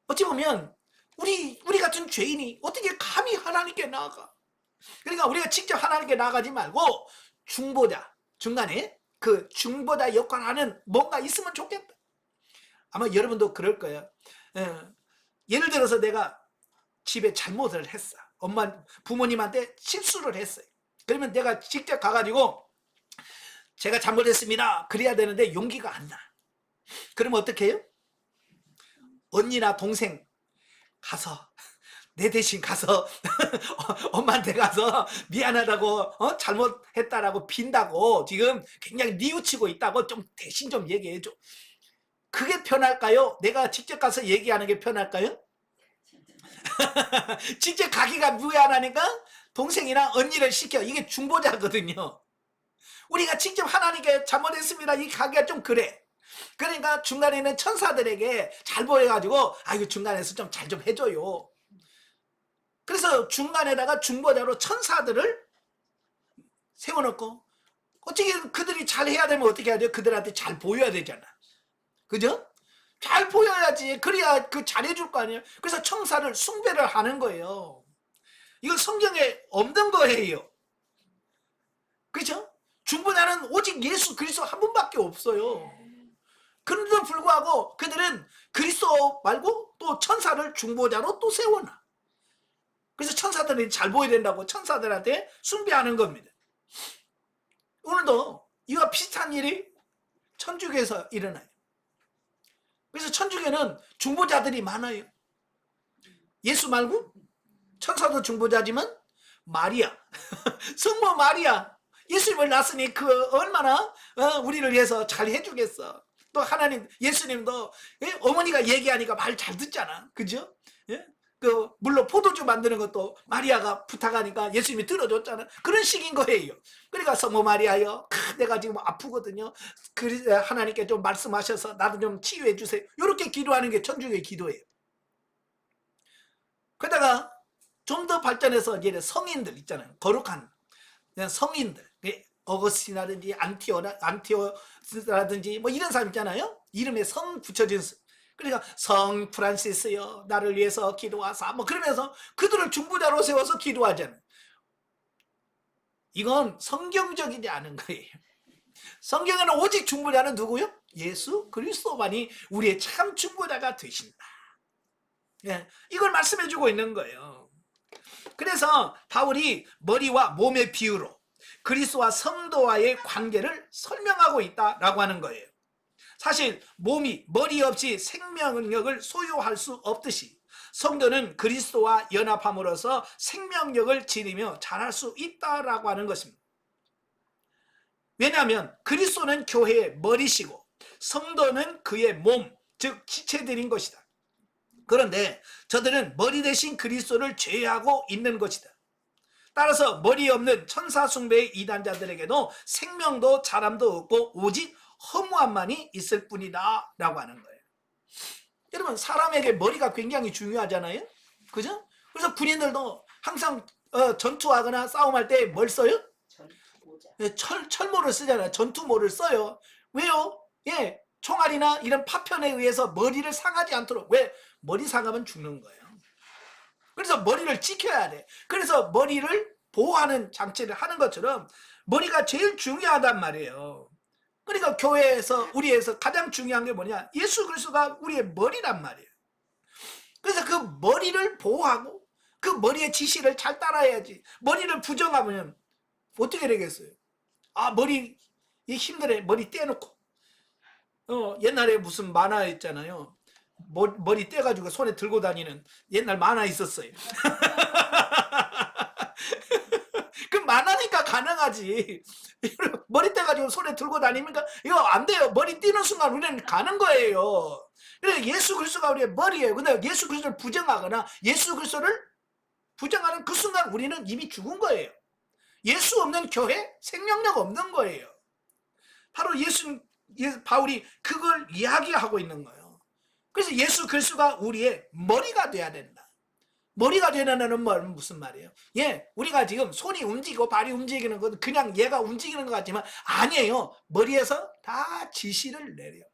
어찌 보면 우리 같은 죄인이 어떻게 감히 하나님께 나아가? 그러니까 우리가 직접 하나님께 나아가지 말고 중보자, 중간에 그 중보자 역할을 하는 뭔가 있으면 좋겠다. 아마 여러분도 그럴 거예요. 예를 들어서 내가 집에 잘못을 했어. 부모님한테 실수를 했어요. 그러면 내가 직접 가가지고 제가 잘못했습니다. 그래야 되는데 용기가 안 나. 그러면 어떻게 해요? 언니나 동생 가서 내 대신 가서 엄마한테 가서 미안하다고 잘못했다라고 빈다고 지금 굉장히 뉘우치고 있다고 좀 대신 좀 얘기해줘. 그게 편할까요? 내가 직접 가서 얘기하는 게 편할까요? 직접 가기가 무안하니까 동생이나 언니를 시켜. 이게 중보자거든요. 우리가 직접 하나님께 잘못했습니다. 이 가기가 좀 그래. 그러니까 중간에 있는 천사들에게 잘 보여가지고 이거 중간에서 좀 잘 좀 해줘요. 그래서 중간에다가 중보자로 천사들을 세워놓고 어떻게 그들이 잘 해야 되면 어떻게 해야 돼요? 그들한테 잘 보여야 되잖아. 그죠? 잘 보여야지. 그래야 그 잘해줄 거 아니에요. 그래서 천사를 숭배를 하는 거예요. 이건 성경에 없는 거예요. 그죠? 중보자는 오직 예수 그리스도 한 분밖에 없어요. 그런데도 불구하고 그들은 그리스도 말고 또 천사를 중보자로 또 세워놔. 그래서 천사들이 잘 보여야 된다고 천사들한테 숭배하는 겁니다. 오늘도 이와 비슷한 일이 천주교에서 일어나요. 그래서 천주교는 중보자들이 많아요. 예수 말고 천사도 중보자지만 마리아, 성모 마리아, 예수님을 낳았으니 그 얼마나 우리를 위해서 잘 해주겠어. 또 하나님 예수님도 어머니가 얘기하니까 말 잘 듣잖아. 그죠? 그 물로 포도주 만드는 것도 마리아가 부탁하니까 예수님이 들어줬잖아. 그런 식인 거예요. 그러니까 성모 마리아요, 내가 지금 아프거든요. 하나님께 좀 말씀하셔서 나도 좀 치유해 주세요. 이렇게 기도하는 게 천주교의 기도예요. 그러다가 좀 더 발전해서 이제 성인들 있잖아요. 거룩한 성인들, 어거스틴이라든지 안티오스라든지 뭐 이런 사람 있잖아요. 이름에 성 붙여진. 그러니까 성 프란시스요, 나를 위해서 기도하사, 뭐 그러면서 그들을 중보자로 세워서 기도하잖아요. 이건 성경적이지 않은 거예요. 성경에는 오직 중보자는 누구요? 예수 그리스도만이 우리의 참 중보자가 되신다. 예, 이걸 말씀해 주고 있는 거예요. 그래서 바울이 머리와 몸의 비유로 그리스도와 성도와의 관계를 설명하고 있다라고 하는 거예요. 사실 몸이 머리 없이 생명력을 소유할 수 없듯이 성도는 그리스도와 연합함으로써 생명력을 지니며 자랄 수 있다라고 하는 것입니다. 왜냐하면 그리스도는 교회의 머리시고 성도는 그의 몸, 즉 지체들인 것이다. 그런데 저들은 머리 대신 그리스도를 제외하고 있는 것이다. 따라서 머리 없는 천사 숭배의 이단자들에게도 생명도 자람도 없고 오직 허무함만이 있을 뿐이다 라고 하는 거예요. 여러분, 사람에게 머리가 굉장히 중요하잖아요. 그죠? 그래서 군인들도 항상 전투하거나 싸움할 때 뭘 써요? 철모를 쓰잖아요. 전투모를 써요. 왜요? 예, 총알이나 이런 파편에 의해서 머리를 상하지 않도록. 왜? 머리 상하면 죽는 거예요. 그래서 머리를 지켜야 돼. 그래서 머리를 보호하는 장치를 하는 것처럼 머리가 제일 중요하단 말이에요. 그러니까 교회에서 우리에서 가장 중요한 게 뭐냐? 예수 그리스도가 우리의 머리란 말이에요. 그래서 그 머리를 보호하고 그 머리의 지시를 잘 따라야지. 머리를 부정하면 어떻게 되겠어요? 아, 머리 힘들어. 머리 떼놓고. 옛날에 무슨 만화 있잖아요. 머리 떼가지고 손에 들고 다니는 옛날 만화 있었어요. 그 만화니까 가능하지. 머리 떼가지고 손에 들고 다니니까 이거 안 돼요. 머리 띄는 순간 우리는 가는 거예요. 그래서 예수 그리스도가 우리의 머리예요. 근데 예수 그리스도를 부정하거나 예수 그리스도를 부정하는 그 순간 우리는 이미 죽은 거예요. 예수 없는 교회 생명력 없는 거예요. 바로 바울이 그걸 이야기하고 있는 거예요. 그래서 예수 그리스도가 우리의 머리가 돼야 된다. 머리가 되는 말은 무슨 말이에요? 예, 우리가 지금 손이 움직이고 발이 움직이는 건 그냥 얘가 움직이는 것 같지만 아니에요. 머리에서 다 지시를 내려요.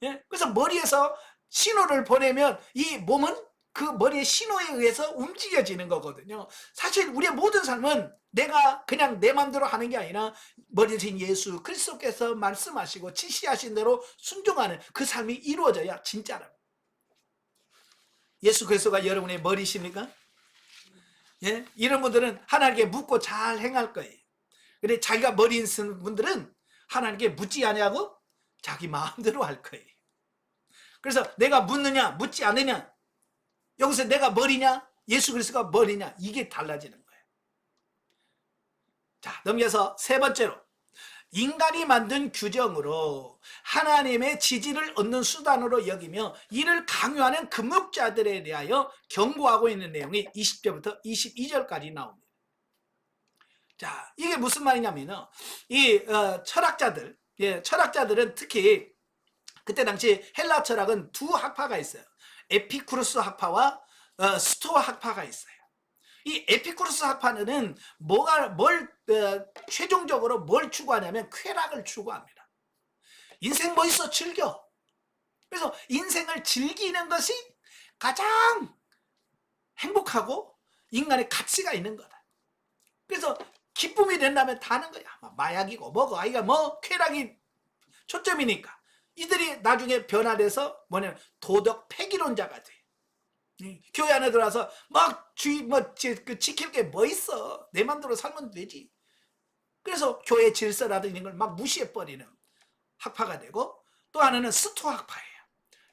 예, 그래서 머리에서 신호를 보내면 이 몸은 그 머리의 신호에 의해서 움직여지는 거거든요. 사실 우리의 모든 삶은 내가 그냥 내 마음대로 하는 게 아니라 머리 대신 예수 그리스도께서 말씀하시고 지시하신 대로 순종하는 그 삶이 이루어져야 진짜라. 예수 그리스도가 여러분의 머리십니까? 예? 이런 분들은 하나님께 묻고 잘 행할 거예요. 근데 자기가 머리 있는 분들은 하나님께 묻지 아니하고 자기 마음대로 할 거예요. 그래서 내가 묻느냐 묻지 않느냐, 여기서 내가 머리냐 예수 그리스도가 머리냐, 이게 달라지는 거예요. 자, 넘겨서 세 번째로, 인간이 만든 규정으로 하나님의 지지를 얻는 수단으로 여기며 이를 강요하는 금욕자들에 대하여 경고하고 있는 내용이 20절부터 22절까지 나옵니다. 자, 이게 무슨 말이냐면요, 이 철학자들, 예, 철학자들은 특히 그때 당시 헬라 철학은 두 학파가 있어요. 에피쿠르스 학파와 스토아 학파가 있어요. 이 에피쿠르스 학파는 최종적으로 뭘 추구하냐면 쾌락을 추구합니다. 인생 뭐 있어? 즐겨. 그래서 인생을 즐기는 것이 가장 행복하고 인간의 가치가 있는 거다. 그래서 기쁨이 된다면 다는 거야. 마약이고 뭐고 아이가 뭐 쾌락이 초점이니까 이들이 나중에 변화돼서 뭐냐면 도덕 폐기론자가 돼. 교회 안에 들어와서 막 지킬 게 뭐 있어, 내 맘대로 살면 되지. 그래서 교회 질서라든지 이런 걸 막 무시해버리는 학파가 되고, 또 하나는 스토 학파예요.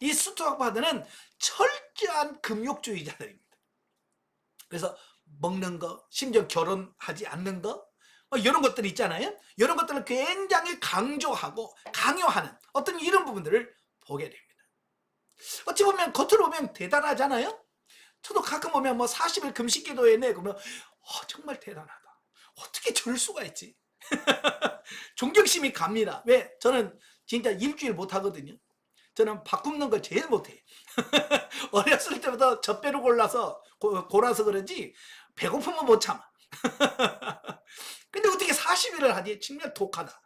이 스토 학파들은 철저한 금욕주의자들입니다. 그래서 먹는 거, 심지어 결혼하지 않는 거, 이런 것들 있잖아요. 이런 것들을 굉장히 강조하고 강요하는 어떤 이런 부분들을 보게 됩니다. 어찌 보면 겉으로 보면 대단하잖아요. 저도 가끔 보면 40일 금식 기도했네 그러면 정말 대단하다, 어떻게 저럴 수가 있지. 존경심이 갑니다. 왜? 저는 진짜 일주일 못하거든요. 저는 밥 굽는 걸 제일 못해. 어렸을 때부터 젖배로 골라서 그런지 배고프면 못 참아. 근데 어떻게 40일을 하지? 정말 독하다.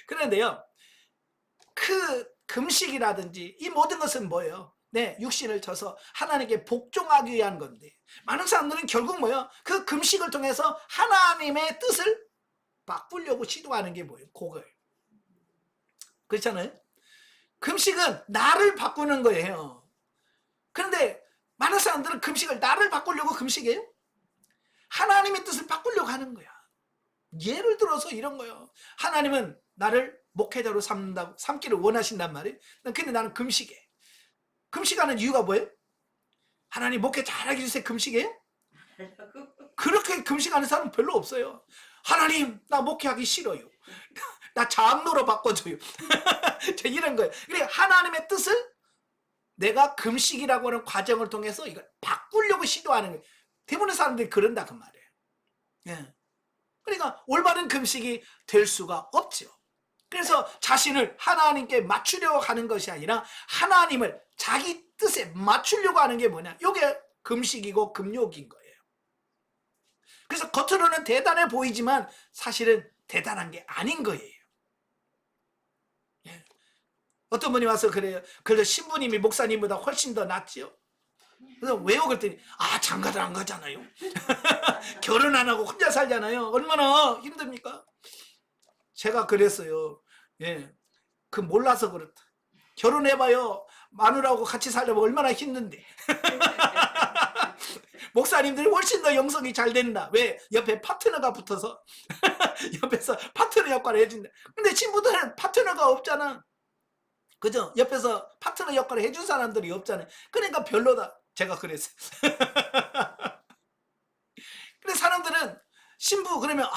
그런데요, 그 금식이라든지 이 모든 것은 뭐예요? 네, 육신을 쳐서 하나님께 복종하기 위한 건데, 많은 사람들은 결국 뭐예요? 그 금식을 통해서 하나님의 뜻을 바꾸려고 시도하는 게 뭐예요? 그거예요. 그렇잖아요? 금식은 나를 바꾸는 거예요. 그런데 많은 사람들은 금식을 나를 바꾸려고 금식해요. 하나님의 뜻을 바꾸려고 하는 거야. 예를 들어서 이런 거예요. 하나님은 나를 목회자로 삼기를 원하신단 말이에요. 근데 나는 금식해. 금식하는 이유가 뭐예요? 하나님 목회 잘하게 해주세요. 금식해요? 그렇게 금식하는 사람은 별로 없어요. 하나님 나 목회하기 싫어요. 나 장로로 바꿔줘요. 이런 거예요. 그래 하나님의 뜻을 내가 금식이라고 하는 과정을 통해서 이걸 바꾸려고 시도하는 거예요. 대부분의 사람들이 그런다 그 말이에요. 예. 그러니까 올바른 금식이 될 수가 없죠. 그래서 자신을 하나님께 맞추려고 하는 것이 아니라 하나님을 자기 뜻에 맞추려고 하는 게 뭐냐? 이게 금식이고 금욕인 거예요. 그래서 겉으로는 대단해 보이지만 사실은 대단한 게 아닌 거예요. 예. 어떤 분이 와서 그래요. 그래도 신부님이 목사님보다 훨씬 더 낫지요. 그래서 왜요? 그랬더니 장가들 안 가잖아요. 결혼 안 하고 혼자 살잖아요. 얼마나 힘듭니까? 제가 그랬어요. 예, 그 몰라서 그렇다. 결혼해봐요. 마누라하고 같이 살려면 얼마나 힘든데. 목사님들이 훨씬 더 영성이 잘 된다. 왜? 옆에 파트너가 붙어서 옆에서 파트너 역할을 해준다. 근데 신부들은 파트너가 없잖아. 그죠? 옆에서 파트너 역할을 해준 사람들이 없잖아요. 그러니까 별로다. 제가 그랬어요. 근데 사람들은 신부 그러면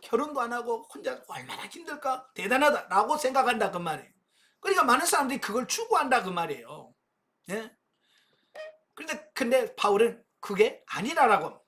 결혼도 안 하고 혼자 얼마나 힘들까? 대단하다 라고 생각한다 그 말이에요. 그러니까 많은 사람들이 그걸 추구한다 그 말이에요. 예? 근데 바울은 그게 아니라라고.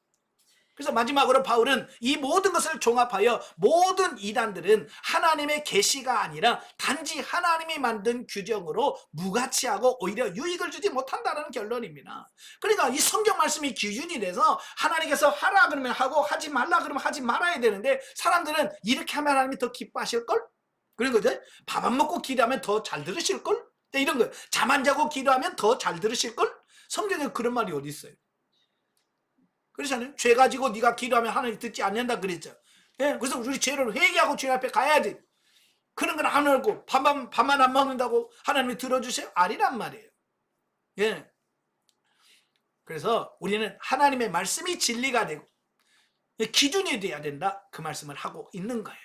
그래서 마지막으로 바울은 이 모든 것을 종합하여 모든 이단들은 하나님의 계시가 아니라 단지 하나님이 만든 규정으로 무가치하고 오히려 유익을 주지 못한다는 결론입니다. 그러니까 이 성경 말씀이 기준이 돼서 하나님께서 하라 그러면 하고 하지 말라 그러면 하지 말아야 되는데 사람들은 이렇게 하면 하나님이 더 기뻐하실걸? 그런 거죠. 밥 안 먹고 기도하면 더 잘 들으실걸? 이런 거예요. 잠 안 자고 기도하면 더 잘 들으실걸? 성경에 그런 말이 어디 있어요? 그렇잖아요. 죄 가지고 네가 기도하면 하나님 듣지 않는다 그랬죠. 예? 그래서 우리 죄를 회개하고 주님 앞에 가야지. 그런 건 안 하고 밥만 안 먹는다고 하나님이 들어주세요? 아니란 말이에요. 예. 그래서 우리는 하나님의 말씀이 진리가 되고 기준이 돼야 된다. 그 말씀을 하고 있는 거예요.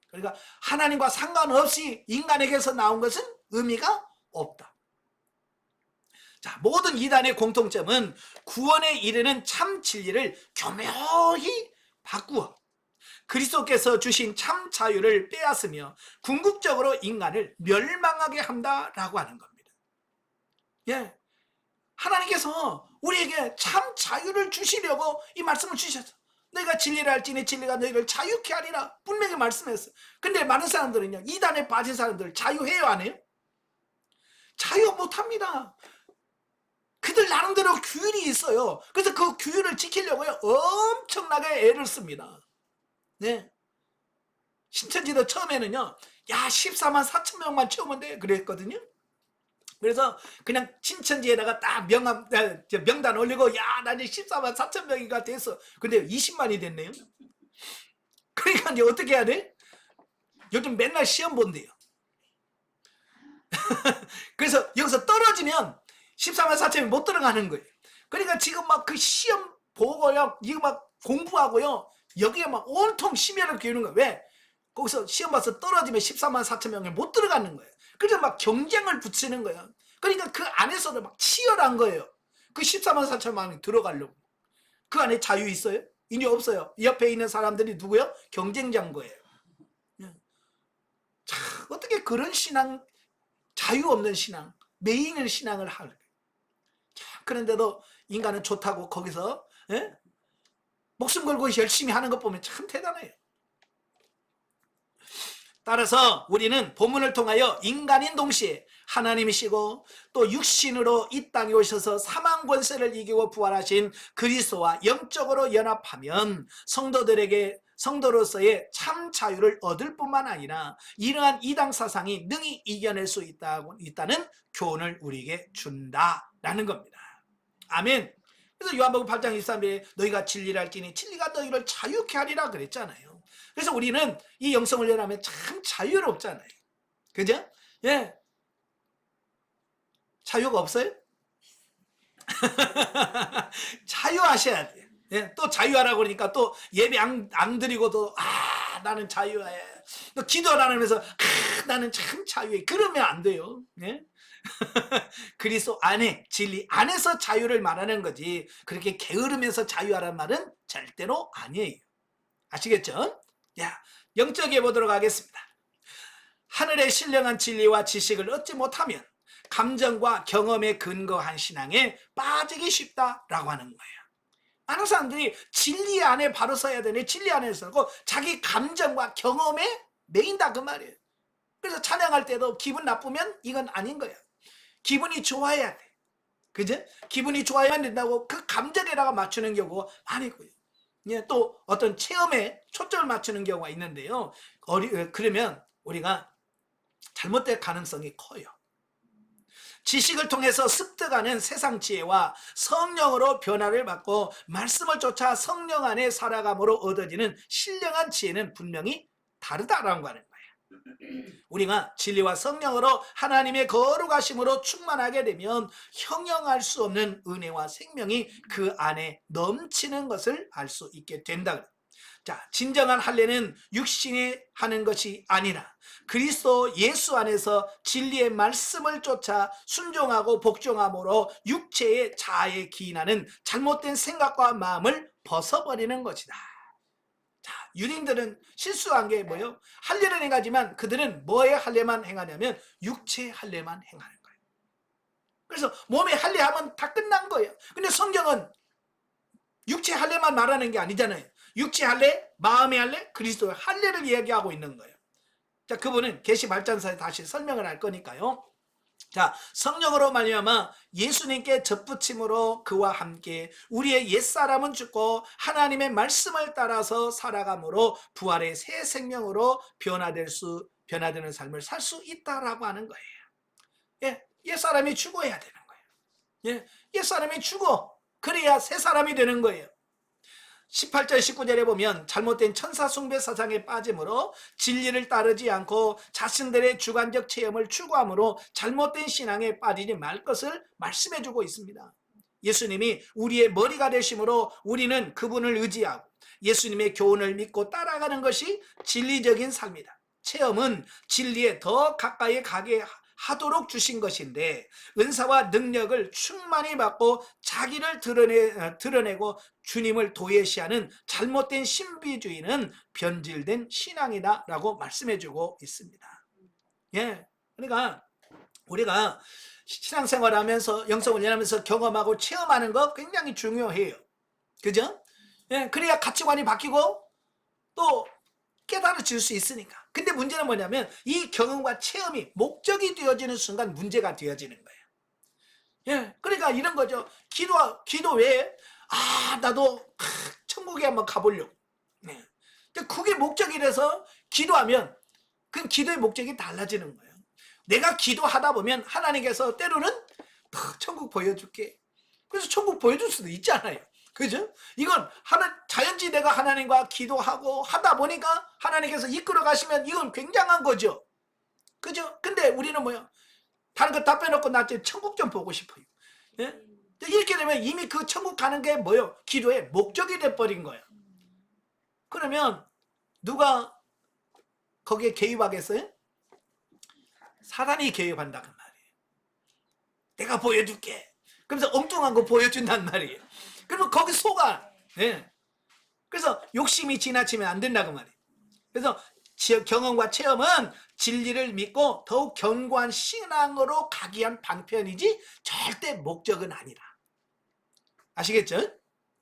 그러니까 하나님과 상관없이 인간에게서 나온 것은 의미가 없다. 자, 모든 이단의 공통점은 구원에 이르는 참 진리를 교묘히 바꾸어 그리스도께서 주신 참 자유를 빼앗으며 궁극적으로 인간을 멸망하게 한다라고 하는 겁니다. 예, 하나님께서 우리에게 참 자유를 주시려고 이 말씀을 주셨어. 너희가 진리를 알지니 진리가 너희를 자유케 하리라 분명히 말씀했어. 근데 많은 사람들은요, 이단에 빠진 사람들 자유해요 안 해요? 자유 못합니다. 그들 나름대로 규율이 있어요. 그래서 그 규율을 지키려고요 엄청나게 애를 씁니다. 네. 신천지도 처음에는요 14만 4천 명만 채우면 돼 그랬거든요. 그래서 그냥 신천지에다가 딱 명단 올리고 나 이제 14만 4천 명이가 됐어. 근데 20만이 됐네요. 그러니까 이제 어떻게 해야 돼? 요즘 맨날 시험 본대요. 그래서 여기서 떨어지면 14만 4천이 못 들어가는 거예요. 그러니까 지금 막 그 시험 보고요, 이거 막 공부하고요, 여기에 막 온통 심혈을 기울이는 거예요. 왜? 거기서 시험 봐서 떨어지면 14만 4천 명이 못 들어가는 거예요. 그래서 막 경쟁을 붙이는 거예요. 그러니까 그 안에서도 막 치열한 거예요. 그 14만 4천 명이 들어가려고. 그 안에 자유 있어요? 이제 없어요. 옆에 있는 사람들이 누구요? 경쟁자인 거예요. 자, 어떻게 그런 신앙, 자유 없는 신앙, 매이는 신앙을 할까요? 그런데도 인간은 좋다고 거기서 목숨 걸고 열심히 하는 것 보면 참 대단해요. 따라서 우리는 본문을 통하여 인간인 동시에 하나님이시고 또 육신으로 이 땅에 오셔서 사망 권세를 이기고 부활하신 그리스도와 영적으로 연합하면 성도로서의 참 자유를 얻을 뿐만 아니라 이러한 이당 사상이 능히 이겨낼 수 있다는 교훈을 우리에게 준다라는 겁니다. 아멘. 그래서 요한복음 8장 23절에 너희가 진리를 알지니 진리가 너희를 자유케 하리라 그랬잖아요. 그래서 우리는 이 영성을 연하면 참 자유롭잖아요. 그죠? 예. 자유가 없어요? 자유하셔야 돼요. 예, 또 자유하라고 그러니까 또 예배 안 드리고도 나는 자유해. 또 기도 안 하면서 나는 참 자유해. 그러면 안 돼요. 예? 그리스도 안에 진리 안에서 자유를 말하는 거지 그렇게 게으르면서 자유하란 말은 절대로 아니에요. 아시겠죠? 야, 영적에 보도록 하겠습니다. 하늘의 신령한 진리와 지식을 얻지 못하면 감정과 경험에 근거한 신앙에 빠지기 쉽다라고 하는 거예요. 많은 사람들이 진리 안에 바로 서야 되네, 진리 안에 서고 자기 감정과 경험에 매인다 그 말이에요. 그래서 찬양할 때도 기분 나쁘면 이건 아닌 거예요. 기분이 좋아야 돼. 그죠? 기분이 좋아야 된다고 그 감정에다가 맞추는 경우가 많이고요. 예, 또 어떤 체험에 초점을 맞추는 경우가 있는데요. 그러면 우리가 잘못될 가능성이 커요. 지식을 통해서 습득하는 세상 지혜와 성령으로 변화를 받고 말씀을 쫓아 성령 안에 살아감으로 얻어지는 신령한 지혜는 분명히 다르다라고 하는 거예요. 우리가 진리와 성령으로 하나님의 거룩하심으로 충만하게 되면 형용할 수 없는 은혜와 생명이 그 안에 넘치는 것을 알 수 있게 된다. 자, 진정한 할례는 육신이 하는 것이 아니라 그리스도 예수 안에서 진리의 말씀을 쫓아 순종하고 복종함으로 육체의 자아에 기인하는 잘못된 생각과 마음을 벗어버리는 것이다. 자, 유대인들은 실수한 게 뭐예요? 할례를 행하지만 그들은 뭐의 할례만 행하냐면 육체의 할례만 행하는 거예요. 그래서 몸의 할례하면 다 끝난 거예요. 근데 성경은 육체 할례만 말하는 게 아니잖아요. 육체 할례, 마음의 할례, 그리스도의 할례를 이야기하고 있는 거예요. 자, 그분은 계시 말전사에 다시 설명을 할 거니까요. 자, 성령으로 말미암아 예수님께 접붙임으로 그와 함께 우리의 옛사람은 죽고 하나님의 말씀을 따라서 살아감으로 부활의 새 생명으로 변화되는 삶을 살 수 있다라고 하는 거예요. 예, 옛사람이 죽어야 되는 거예요. 예, 옛사람이 죽어 그래야 새 사람이 되는 거예요. 18절 19절에 보면 잘못된 천사 숭배 사상에 빠짐으로 진리를 따르지 않고 자신들의 주관적 체험을 추구함으로 잘못된 신앙에 빠지지 말 것을 말씀해 주고 있습니다. 예수님이 우리의 머리가 되심으로 우리는 그분을 의지하고 예수님의 교훈을 믿고 따라가는 것이 진리적인 삶이다. 체험은 진리에 더 가까이 가게 하도록 주신 것인데 은사와 능력을 충만히 받고 자기를 드러내고 주님을 도외시하는 잘못된 신비주의는 변질된 신앙이다 라고 말씀해주고 있습니다. 예, 그러니까 우리가 신앙생활을 하면서 영성을 연하면서 경험하고 체험하는 거 굉장히 중요해요. 그죠? 예, 그래야 가치관이 바뀌고 또 깨달아질 수 있으니까. 근데 문제는 뭐냐면 이 경험과 체험이 목적이 되어지는 순간 문제가 되어지는 거예요. 예, 그러니까 이런 거죠. 기도 외에 나도 천국에 한번 가보려고. 네. 그게 목적이 돼서 기도하면 그 기도의 목적이 달라지는 거예요. 내가 기도하다 보면 하나님께서 때로는 천국 보여줄게. 그래서 천국 보여줄 수도 있잖아요. 그죠? 이건 자연지 내가 하나님과 기도하고 하다 보니까 하나님께서 이끌어 가시면 이건 굉장한 거죠. 그죠? 근데 우리는 뭐야? 다른 거 다 빼놓고 나 천국 좀 보고 싶어요. 예? 이렇게 되면 이미 그 천국 가는 게 뭐예요? 기도의 목적이 돼버린 거예요. 그러면 누가 거기에 개입하겠어요? 사단이 개입한다는 말이에요. 내가 보여줄게. 그러면서 엉뚱한 거 보여준단 말이에요. 그러면 거기 속아. 네. 그래서 욕심이 지나치면 안 된다고 말이에요. 그래서 경험과 체험은 진리를 믿고 더욱 견고한 신앙으로 가기 위한 방편이지 절대 목적은 아니라. 아시겠죠?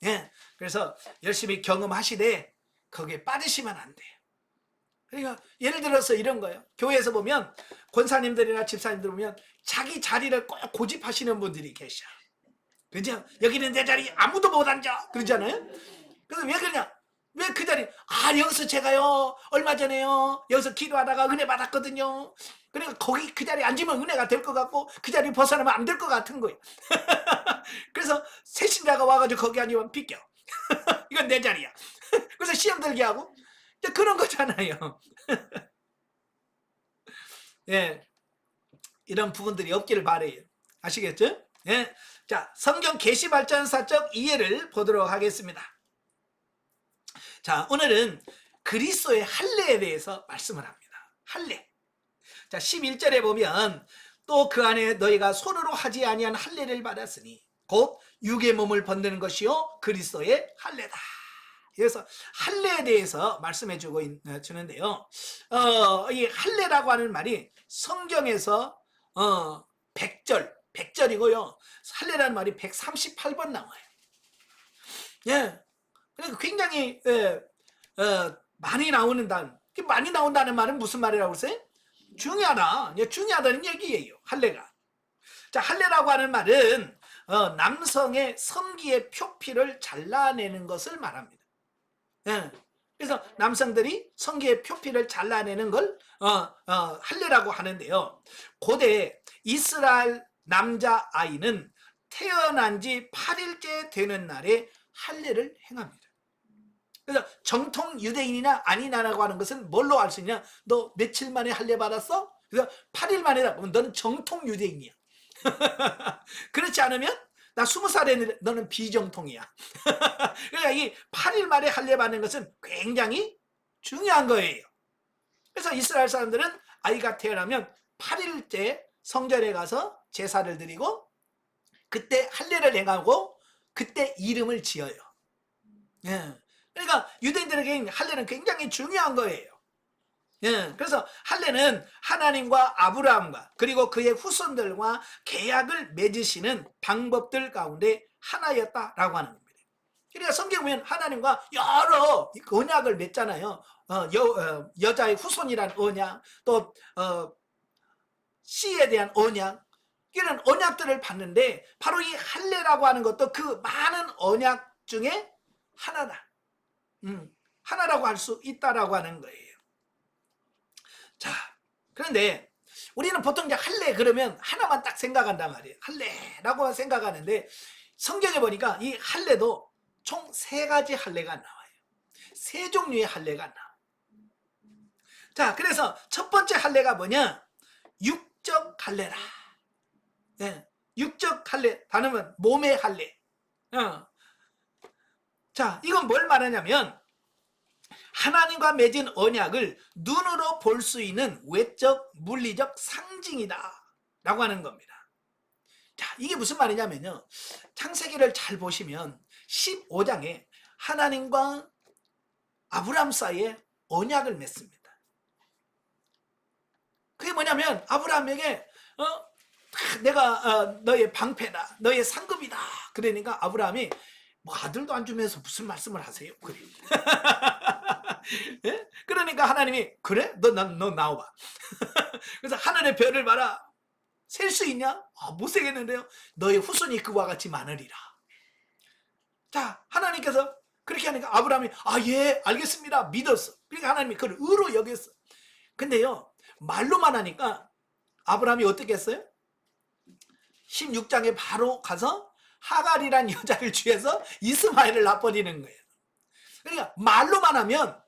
예. 그래서 열심히 경험하시되 거기에 빠지시면 안 돼요. 그러니까 예를 들어서 이런 거예요. 교회에서 보면 권사님들이나 집사님들 보면 자기 자리를 꼭 고집하시는 분들이 계셔. 그죠? 여기는 내 자리 아무도 못 앉아. 그러잖아요? 그래서 왜 그러냐? 왜 그 자리? 여기서 제가요, 얼마 전에요, 여기서 기도하다가 은혜 받았거든요. 그러니까 거기 그 자리에 앉으면 은혜가 될 것 같고, 그 자리 벗어나면 안 될 것 같은 거예요. 그래서 새 신자가 와가지고 거기 앉으면 비껴. 이건 내 자리야. 그래서 시험 들게 하고, 그런 거잖아요. 예. 이런 부분들이 없기를 바래요. 아시겠죠? 예. 자, 성경 계시발전사적 이해를 보도록 하겠습니다. 자, 오늘은 그리스도의 할례에 대해서 말씀을 합니다. 할례. 자, 11절에 보면 또 그 안에 너희가 손으로 하지 아니한 할례를 받았으니 곧 육의 몸을 번드는 것이요 그리스도의 할례다. 그래서 할례에 대해서 말씀해 주는데요. 이 할례라고 하는 말이 성경에서 100절이고요. 할례라는 말이 138번 나와요. 예. 그러니까 굉장히 많이 나온다는 말은 무슨 말이라고 그랬어요? 중요하다. 중요하다는 얘기예요. 할례가. 자, 할례라고 하는 말은 남성의 성기의 표피를 잘라내는 것을 말합니다. 예. 그래서 남성들이 성기의 표피를 잘라내는 걸 할례라고 하는데요. 고대 이스라엘 남자 아이는 태어난 지 8일째 되는 날에 할례를 행합니다. 그래서 정통 유대인이나 아니냐라고 하는 것은 뭘로 알 수 있냐? 너 며칠 만에 할례 받았어? 그래서 8일 만에다. 그럼 너는 정통 유대인이야. 그렇지 않으면 나 20살에 너는 비정통이야. 그러니까 이 8일 만에 할례 받는 것은 굉장히 중요한 거예요. 그래서 이스라엘 사람들은 아이가 태어나면 8일째 성전에 가서 제사를 드리고 그때 할례를 행하고 그때 이름을 지어요. 예. 그러니까 유대인들에게 할례는 굉장히 중요한 거예요. 예. 그래서 할례는 하나님과 아브라함과 그리고 그의 후손들과 계약을 맺으시는 방법들 가운데 하나였다라고 하는 겁니다. 그러니까 성경 보면 하나님과 여러 언약을 맺잖아요. 여자의 후손이란 언약, 또 씨에 대한 언약, 이런 언약들을 봤는데 바로 이 할례라고 하는 것도 그 많은 언약 중에 하나다. 하나라고 할 수 있다라고 하는 거예요. 자, 그런데 우리는 보통 이제 할례 그러면 하나만 딱 생각한단 말이에요. 할례라고만 생각하는데 성경에 보니까 이 할례도 총 3가지 할례가 나와요. 3종류의 할례가 나와요. 자, 그래서 첫 번째 할례가 뭐냐? 육적 할례라. 네, 육적 할례, 단어는 몸의 할례. 자, 이건 뭘 말하냐면 하나님과 맺은 언약을 눈으로 볼 수 있는 외적 물리적 상징이다 라고 하는 겁니다. 자, 이게 무슨 말이냐면요, 창세기를 잘 보시면 15장에 하나님과 아브라함 사이에 언약을 맺습니다. 그게 뭐냐면 아브라함에게 내가 너의 방패다, 너의 상급이다. 그러니까 아브라함이 뭐 아들도 안 주면서 무슨 말씀을 하세요? 그래. 예? 그러니까 하나님이 그래? 너 나와봐. 그래서 하늘의 별을 봐라. 셀 수 있냐? 못 세겠는데요. 너의 후손이 그와 같이 많으리라. 자, 하나님께서 그렇게 하니까 아브라함이 예, 알겠습니다. 믿었어. 그러니까 하나님이 그걸 의로 여겼어. 근데요, 말로만 하니까 아브라함이 어떻게 했어요? 16장에 바로 가서 하갈이란 여자를 취해서 이스마엘을 낳아버리는 거예요. 그러니까 말로만 하면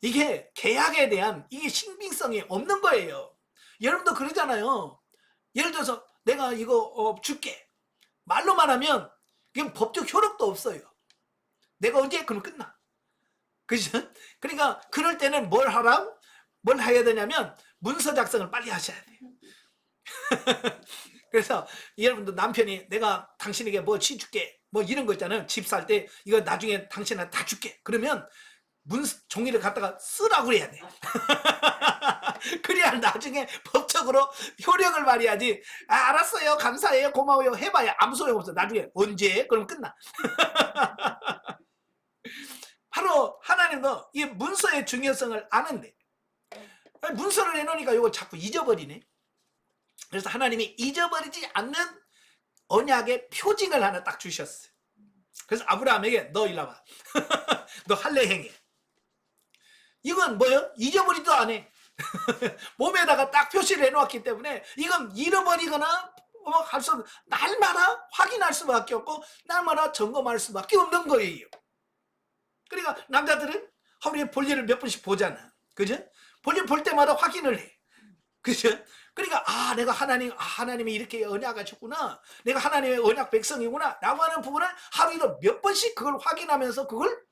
이게 계약에 대한 이게 신빙성이 없는 거예요. 여러분도 그러잖아요. 예를 들어서 내가 이거 줄게. 말로만 하면 이건 법적 효력도 없어요. 내가 언제 그럼 끝나. 그죠? 그러니까 그럴 때는 뭘 해야 되냐면 문서 작성을 빨리 하셔야 돼요. 그래서 여러분도 남편이 내가 당신에게 뭐 줄게 뭐 이런 거 있잖아요. 집 살 때 이거 나중에 당신한테 다 줄게. 그러면 종이를 갖다가 쓰라고 그래야 돼. 그래야 나중에 법적으로 효력을 발휘하지. 알았어요, 감사해요, 고마워요 해봐야 아무 소용없어. 나중에 언제? 그럼 끝나. 바로 하나님도 이 문서의 중요성을 아는데 문서를 해놓으니까 이거 자꾸 잊어버리네. 그래서 하나님이 잊어버리지 않는 언약의 표징을 하나 딱 주셨어요. 그래서 아브라함에게 너 일로 와봐. 너 할례 행해. 이건 뭐예요? 잊어버리지도 않아. 몸에다가 딱 표시를 해놓았기 때문에 이건 잃어버리거나 할 수 없는, 날마다 확인할 수밖에 없고 날마다 점검할 수밖에 없는 거예요. 그러니까 남자들은 하루에 볼일을 몇 번씩 보잖아. 그죠? 볼일 볼 때마다 확인을 해. 그죠? 그러니까 내가 하나님이 이렇게 언약하셨구나, 내가 하나님의 언약 백성이구나 라고 하는 부분을 하루에도 몇 번씩 그걸 확인하면서 그걸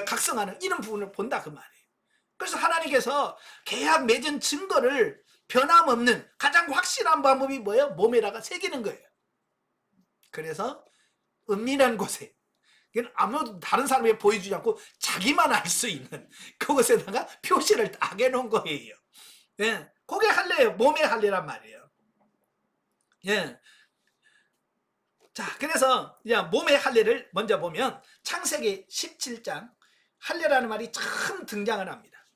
각성하는 이런 부분을 본다 그 말이에요. 그래서 하나님께서 계약 맺은 증거를 변함없는 가장 확실한 방법이 뭐예요? 몸에다가 새기는 거예요. 그래서 은밀한 곳에, 이건 아무도 다른 사람에게 보여주지 않고 자기만 알 수 있는 그곳에다가 표시를 딱 해놓은 거예요. 예, 그게 할례예요. 몸의 할례란 말이에요. 예. 자, 그래서 이제 몸의 할례를 먼저 보면 창세기 17장 할례라는 말이 참 등장을 합니다.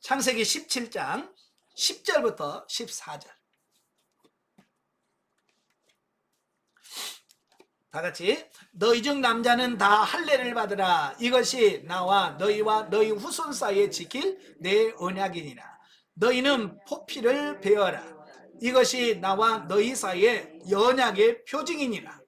창세기 17장 10절부터 14절. 다 같이 너희 중 남자는 다 할례를 받으라. 이것이 나와 너희와 너희 후손 사이에 지킬 내 언약이니라. 너희는 포피를 베어라. 이것이 나와 너희 사이에 언약의 표징이니라.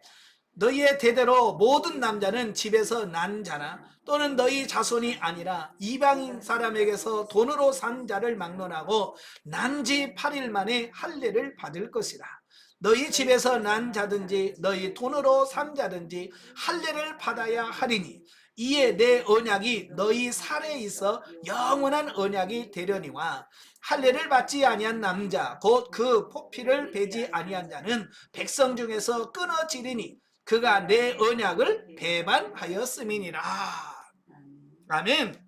너희의 대대로 모든 남자는 집에서 난 자나 또는 너희 자손이 아니라 이방인 사람에게서 돈으로 산 자를 막론하고 난 지 8일 만에 할례를 받을 것이라. 너희 집에서 난 자든지 너희 돈으로 산 자든지 할례를 받아야 하리니 이에 내 언약이 너희 살에 있어 영원한 언약이 되려니와 할례를 받지 아니한 남자 곧 그 포피를 베지 아니한 자는 백성 중에서 끊어지리니 그가 내 언약을 배반하였음이니라. 아멘.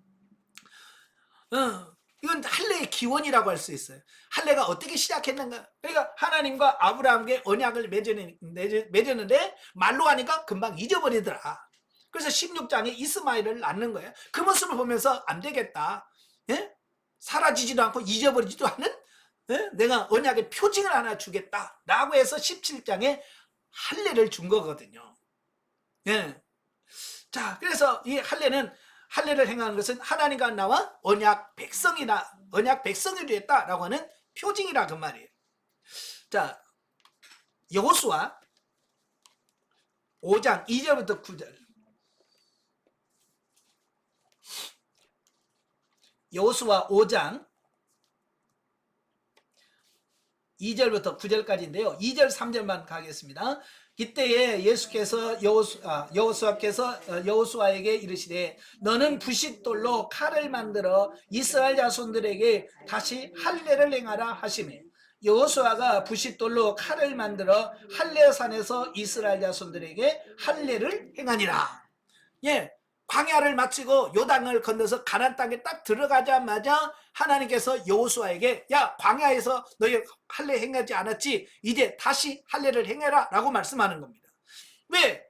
이건 할례의 기원이라고 할 수 있어요. 할례가 어떻게 시작했는가? 그러니까 하나님과 아브라함에게 언약을 맺었는데 말로 하니까 금방 잊어버리더라. 그래서 16장에 이스마엘을 낳는 거예요. 그 모습을 보면서 안 되겠다. 예? 사라지지도 않고 잊어버리지도 않은 내가 언약의 표징을 하나 주겠다 라고 해서 17장에 할례를 준 거거든요. 예. 자, 그래서 이 할례를 행하는 것은 하나님과 나와 언약 백성이 되었다라고 하는 표징이라 그 말이에요. 자, 여호수아 5장 2절부터 9절. 여호수아 5장 2절부터 9절까지인데요. 2절 3절만 가겠습니다. 이때에 예수께서 여호수아께서 여호수아에게 이르시되 너는 부싯돌로 칼을 만들어 이스라엘 자손들에게 다시 할례를 행하라 하시매 여호수아가 부싯돌로 칼을 만들어 할례산에서 이스라엘 자손들에게 할례를 행하니라. 예, 광야를 마치고 요단을 건너서 가나안 땅에 딱 들어가자마자 하나님께서 여호수아에게 야, 광야에서 너희 할례 행하지 않았지? 이제 다시 할례를 행해라 라고 말씀하는 겁니다. 왜?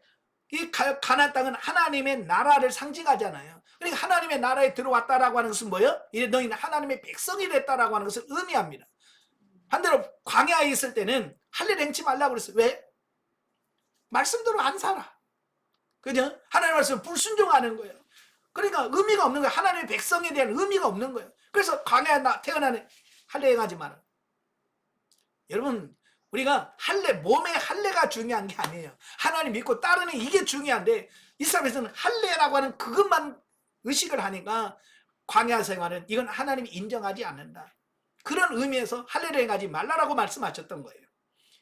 이 가나안 땅은 하나님의 나라를 상징하잖아요. 그러니까 하나님의 나라에 들어왔다라고 하는 것은 뭐예요? 이제 너희는 하나님의 백성이 됐다라고 하는 것을 의미합니다. 반대로 광야에 있을 때는 할례를 행치 말라고 그랬어요. 왜? 말씀대로 안 살아. 그죠? 하나님 말씀을 불순종하는 거예요. 그러니까 의미가 없는 거예요. 하나님의 백성에 대한 의미가 없는 거예요. 그래서 광야에 태어나는 할례 행하지 마라. 여러분, 우리가 몸의 할례가 중요한 게 아니에요. 하나님 믿고 따르는 이게 중요한데 이스라엘에서는 할례라고 하는 그것만 의식을 하니까 광야 생활은 이건 하나님이 인정하지 않는다. 그런 의미에서 할례를 행하지 말라라고 말씀하셨던 거예요.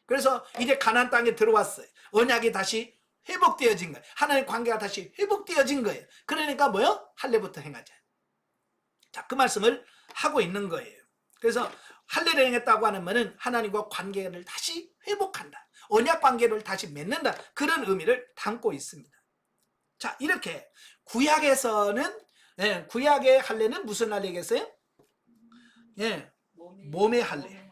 그래서 이제 가나안 땅에 들어왔어요. 언약이 다시 회복되어진 거예요. 하나님의 관계가 다시 회복되어진 거예요. 그러니까 뭐요? 할례부터 행하자. 자, 그 말씀을 하고 있는 거예요. 그래서 할례를 행했다고 하는 말은 하나님과 관계를 다시 회복한다. 언약 관계를 다시 맺는다. 그런 의미를 담고 있습니다. 자, 이렇게 구약에서는 구약의 할례는 무슨 할례겠어요? 예, 몸의 할례.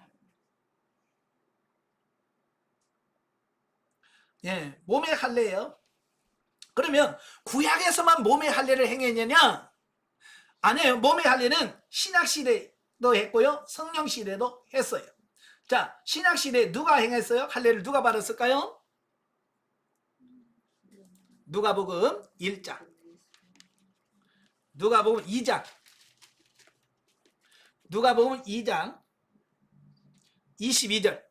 예, 몸의 할례예요. 그러면 구약에서만 몸의 할례를 행했느냐? 아니에요. 몸의 할례는 신약 시대도 했고요, 성령 시대도 했어요. 자, 신약 시대 누가 행했어요? 할례를 누가 받았을까요? 누가복음 1장, 누가복음 2장, 누가복음 2장 22절,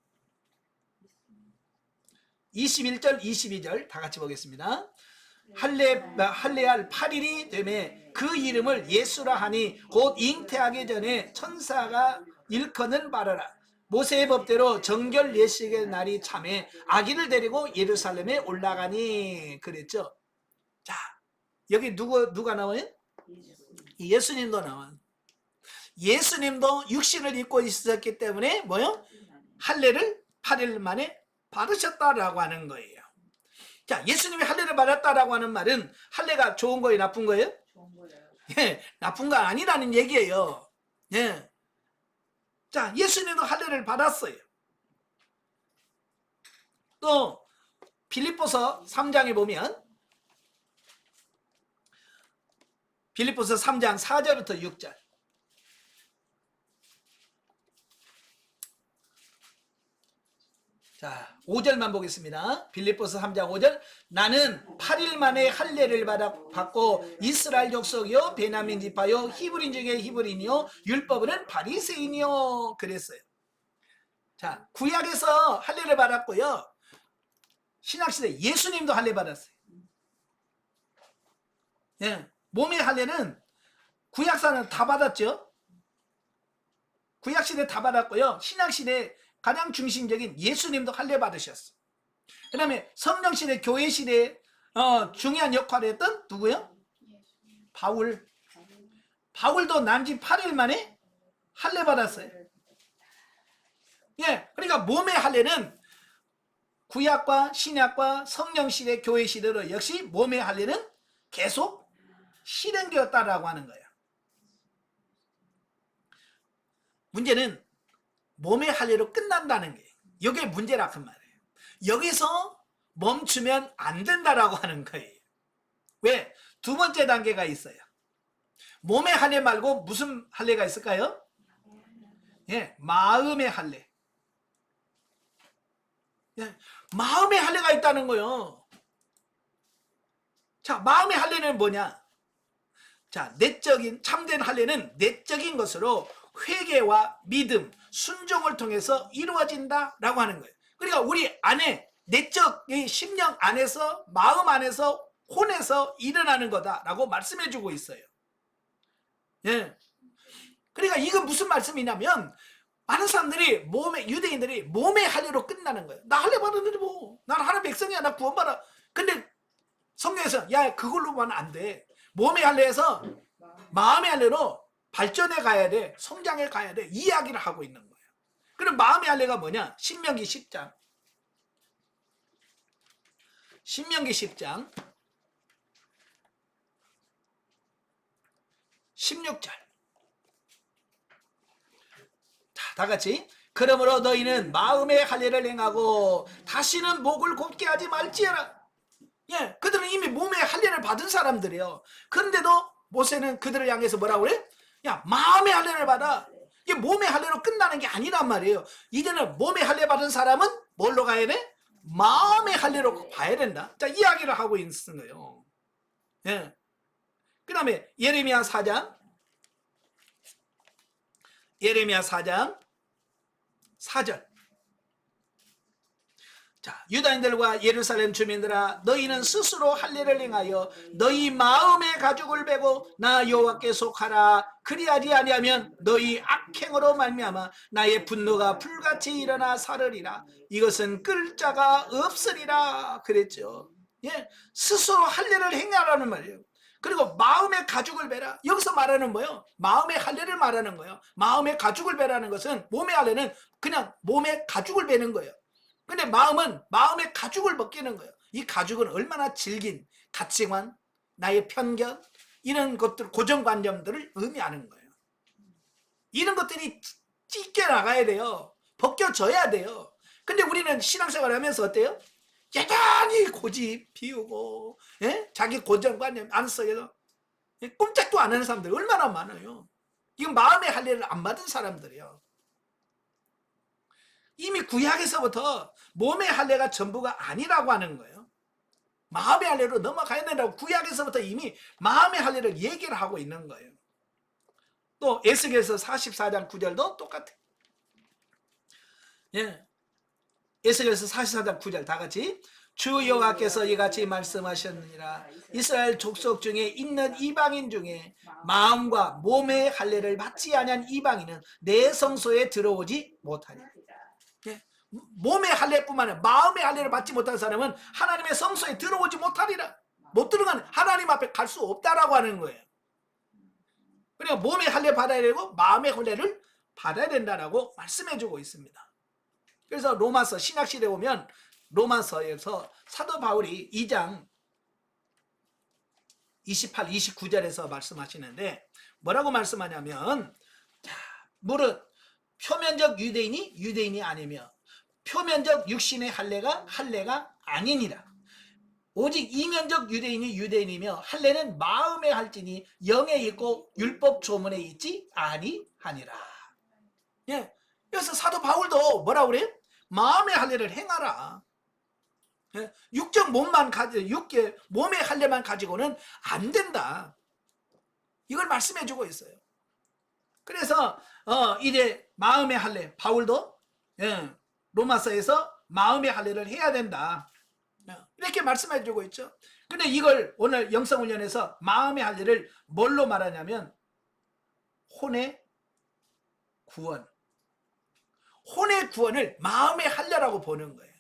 21절, 22절 다 같이 보겠습니다. 할례할 8일이 되매 그 이름을 예수라 하니 곧 잉태하기 전에 천사가 일컫는 바라라. 모세의 법대로 정결 예식의 날이 참에 아기를 데리고 예루살렘에 올라가니 그랬죠. 자, 여기 누가 나와요? 예수님도 나와요. 예수님도 육신을 입고 있었기 때문에 뭐요? 할례를 8일 만에 받으셨다라고 하는 거예요. 자, 예수님이 할례를 받았다라고 하는 말은 할례가 좋은 거예요, 나쁜 거예요? 좋은 거예요. 예, 나쁜 거 아니라는 얘기예요. 예. 자, 예수님도 할례를 받았어요. 또 빌립보서 3장에 보면 빌립보서 3장 4절부터 6절. 자, 5절만 보겠습니다. 빌립보서 3장 5절. 나는 8일 만에 할례를 받고 이스라엘 족속이요 베냐민 지파요 히브리인 중에 히브리인이요 율법은 바리새인이요 그랬어요. 자, 구약에서 할례를 받았고요. 신약시대 예수님도 할례 받았어요. 예, 몸의 할례는 구약사는 다 받았죠. 구약시대 다 받았고요. 신약시대 가장 중심적인 예수님도 할례 받으셨어. 그 다음에 성령시대 교회시대에 중요한 역할을 했던 누구요? 바울도 난지 8일 만에 할례 받았어요. 예, 그러니까 몸의 할례는 구약과 신약과 성령시대 교회시대로 역시 몸의 할례는 계속 실행되었다라고 하는 거예요. 문제는 몸의 할례로 끝난다는 게 이게 문제라 그 말이에요. 여기서 멈추면 안 된다라고 하는 거예요. 왜? 두 번째 단계가 있어요. 몸의 할례 말고 무슨 할례가 있을까요? 예, 마음의 할례. 예, 마음의 할례가 있다는 거예요. 자, 마음의 할례는 뭐냐? 자, 내적인 참된 할례는 내적인 것으로 회개와 믿음, 순종을 통해서 이루어진다라고 하는 거예요. 그러니까 우리 안에 내적인 심령 안에서 마음 안에서 혼에서 일어나는 거다라고 말씀해 주고 있어요. 예. 그러니까 이건 무슨 말씀이냐면 많은 사람들이 유대인들이 몸의 할례로 끝나는 거예요. 나 할례 받았는데 뭐, 난 하나님 백성이야, 나 구원받아. 근데 성경에서 야, 그걸로만 안 돼. 몸의 할례에서 마음의 할례로 발전해 가야 돼. 성장해 가야 돼. 이야기를 하고 있는 거예요. 그럼 마음의 할례가 뭐냐? 신명기 10장. 신명기 10장 16절. 자, 다 같이. 그러므로 너희는 마음의 할례를 행하고 다시는 목을 곱게 하지 말지어라. 예, 그들은 이미 몸의 할례를 받은 사람들이에요. 그런데도 모세는 그들을 향해서 뭐라고 그래? 야, 마음의 할례를 받아. 이게 몸의 할례로 끝나는 게 아니란 말이에요. 이제는 몸의 할례 받은 사람은 뭘로 가야 돼? 마음의 할례로 봐야 된다. 자, 이야기를 하고 있는 거예요. 예. 그 다음에 예레미야 4장 4절. 자, 유다인들과 예루살렘 주민들아, 너희는 스스로 할례를 행하여 너희 마음의 가죽을 베고 나 여호와께 속하라. 그리하지 아니하면 너희 악행으로 말미암아 나의 분노가 불같이 일어나 사르리라. 이것은 끌 자가 없으리라 그랬죠. 예, 스스로 할례를 행하라는 말이에요. 그리고 마음의 가죽을 베라. 여기서 말하는 뭐예요? 마음의 할례를 말하는 거예요. 마음의 가죽을 베라는 것은, 몸의 할례는 그냥 몸의 가죽을 베는 거예요. 근데 마음은 마음의 가죽을 벗기는 거예요. 이 가죽은 얼마나 질긴 가치관, 나의 편견, 이런 것들, 고정관념들을 의미하는 거예요. 이런 것들이 찢겨 나가야 돼요. 벗겨져야 돼요. 근데 우리는 신앙생활을 하면서 어때요? 여전히 고집 피우고, 예? 자기 고정관념 안 속에서 꼼짝도 안 하는 사람들이 얼마나 많아요. 이건 마음의 할례를 안 받은 사람들이에요. 이미 구약에서부터 몸의 할례가 전부가 아니라고 하는 거예요. 마음의 할례로 넘어가야 된다고 구약에서부터 이미 마음의 할례를 얘기를 하고 있는 거예요. 또 에스겔서 44장 9절도 똑같아요. 예. 에스겔서 44장 9절 다 같이. 주 여호와께서 이같이 말씀하셨느니라. 이스라엘 족속 중에 있는 이방인 중에 마음과 몸의 할례를 받지 아니한 이방인은 내 성소에 들어오지 못하리라. 예, 몸의 할례뿐만 아니라 마음의 할례를 받지 못한 사람은 하나님의 성소에 들어오지 못하리라. 못 들어가는, 하나님 앞에 갈 수 없다라고 하는 거예요. 그러니까 몸의 할례 받아야 되고 마음의 할례를 받아야 된다라고 말씀해주고 있습니다. 그래서 로마서 신약시대에 오면 로마서에서 사도 바울이 2장 28, 29절에서 말씀하시는데 뭐라고 말씀하냐면, 자, 무릇 표면적 유대인이 유대인이 아니며 표면적 육신의 할례가 아니니라. 오직 이면적 유대인이 유대인이며 할례는 마음에 할지니 영에 있고 율법 조문에 있지 아니하니라. 예, 그래서 사도 바울도 뭐라고 그래요? 마음의 할례를 행하라. 예, 육적 몸만 몸의 할례만 가지고는 안 된다. 이걸 말씀해주고 있어요. 그래서 이제 마음의 할례, 바울도 로마서에서 마음의 할례를 해야 된다. 이렇게 말씀해주고 있죠. 근데 이걸 오늘 영성훈련에서 마음의 할례를 뭘로 말하냐면 혼의 구원. 혼의 구원을 마음의 할례라고 보는 거예요.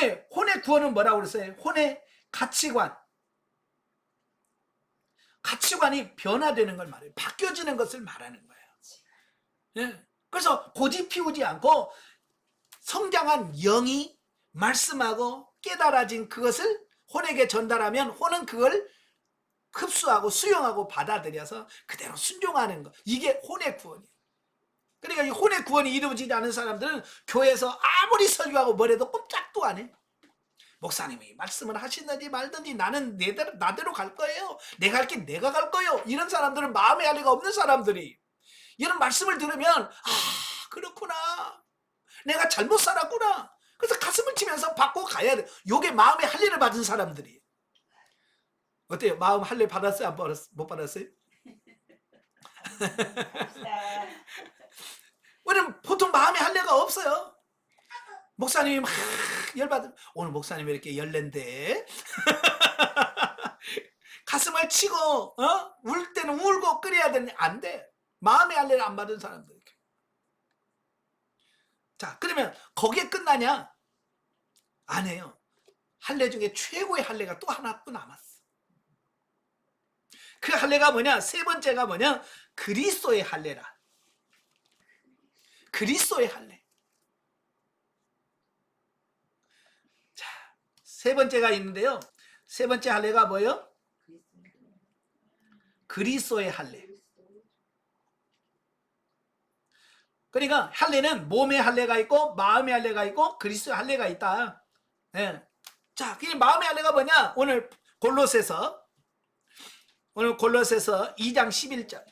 예, 혼의 구원은 뭐라고 그랬어요? 혼의 가치관이 변화되는 걸 말해요. 바뀌어지는 것을 말하는 거예요. 예, 그래서 고집 피우지 않고 성장한 영이 말씀하고 깨달아진 그것을 혼에게 전달하면 혼은 그걸 흡수하고 수용하고 받아들여서 그대로 순종하는 것. 이게 혼의 구원이에요. 그러니까 이 혼의 구원이 이루어지지 않은 사람들은 교회에서 아무리 설교하고 뭐래도 꼼짝도 안 해. 목사님이 말씀을 하시든지 말든지 나는 나대로 갈 거예요. 내가 할 게 내가 갈 거예요. 이런 사람들은 마음의 할례가 없는 사람들이 이런 말씀을 들으면 그렇구나. 내가 잘못 살았구나. 그래서 가슴을 치면서 받고 가야 돼. 요게 마음의 할례를 받은 사람들이. 어때요? 마음 할례 받았어요? 못 받았어요? 우리는 보통 마음의 할례가 없어요. 목사님이 막 열받은, 오늘 목사님이 이렇게 열낸데 가슴을 치고 울 때는 울고 끓여야 되는데 안 돼. 마음의 할례를 안 받은 사람들. 자, 그러면 거기에 끝나냐? 안 해요. 할례 중에 최고의 할례가 또 하나 또 남았어. 그 할례가 뭐냐? 세 번째가 뭐냐? 그리스도의 할례라. 그리스도의 할례. 자, 세 번째가 있는데요. 세 번째 할례가 뭐예요? 그리스도의 할례. 그러니까 할례는 몸의 할례가 있고 마음의 할례가 있고 그리스도의 할례가 있다. 예. 자, 그 마음의 할례가 뭐냐? 오늘 골로새서 2장 11절.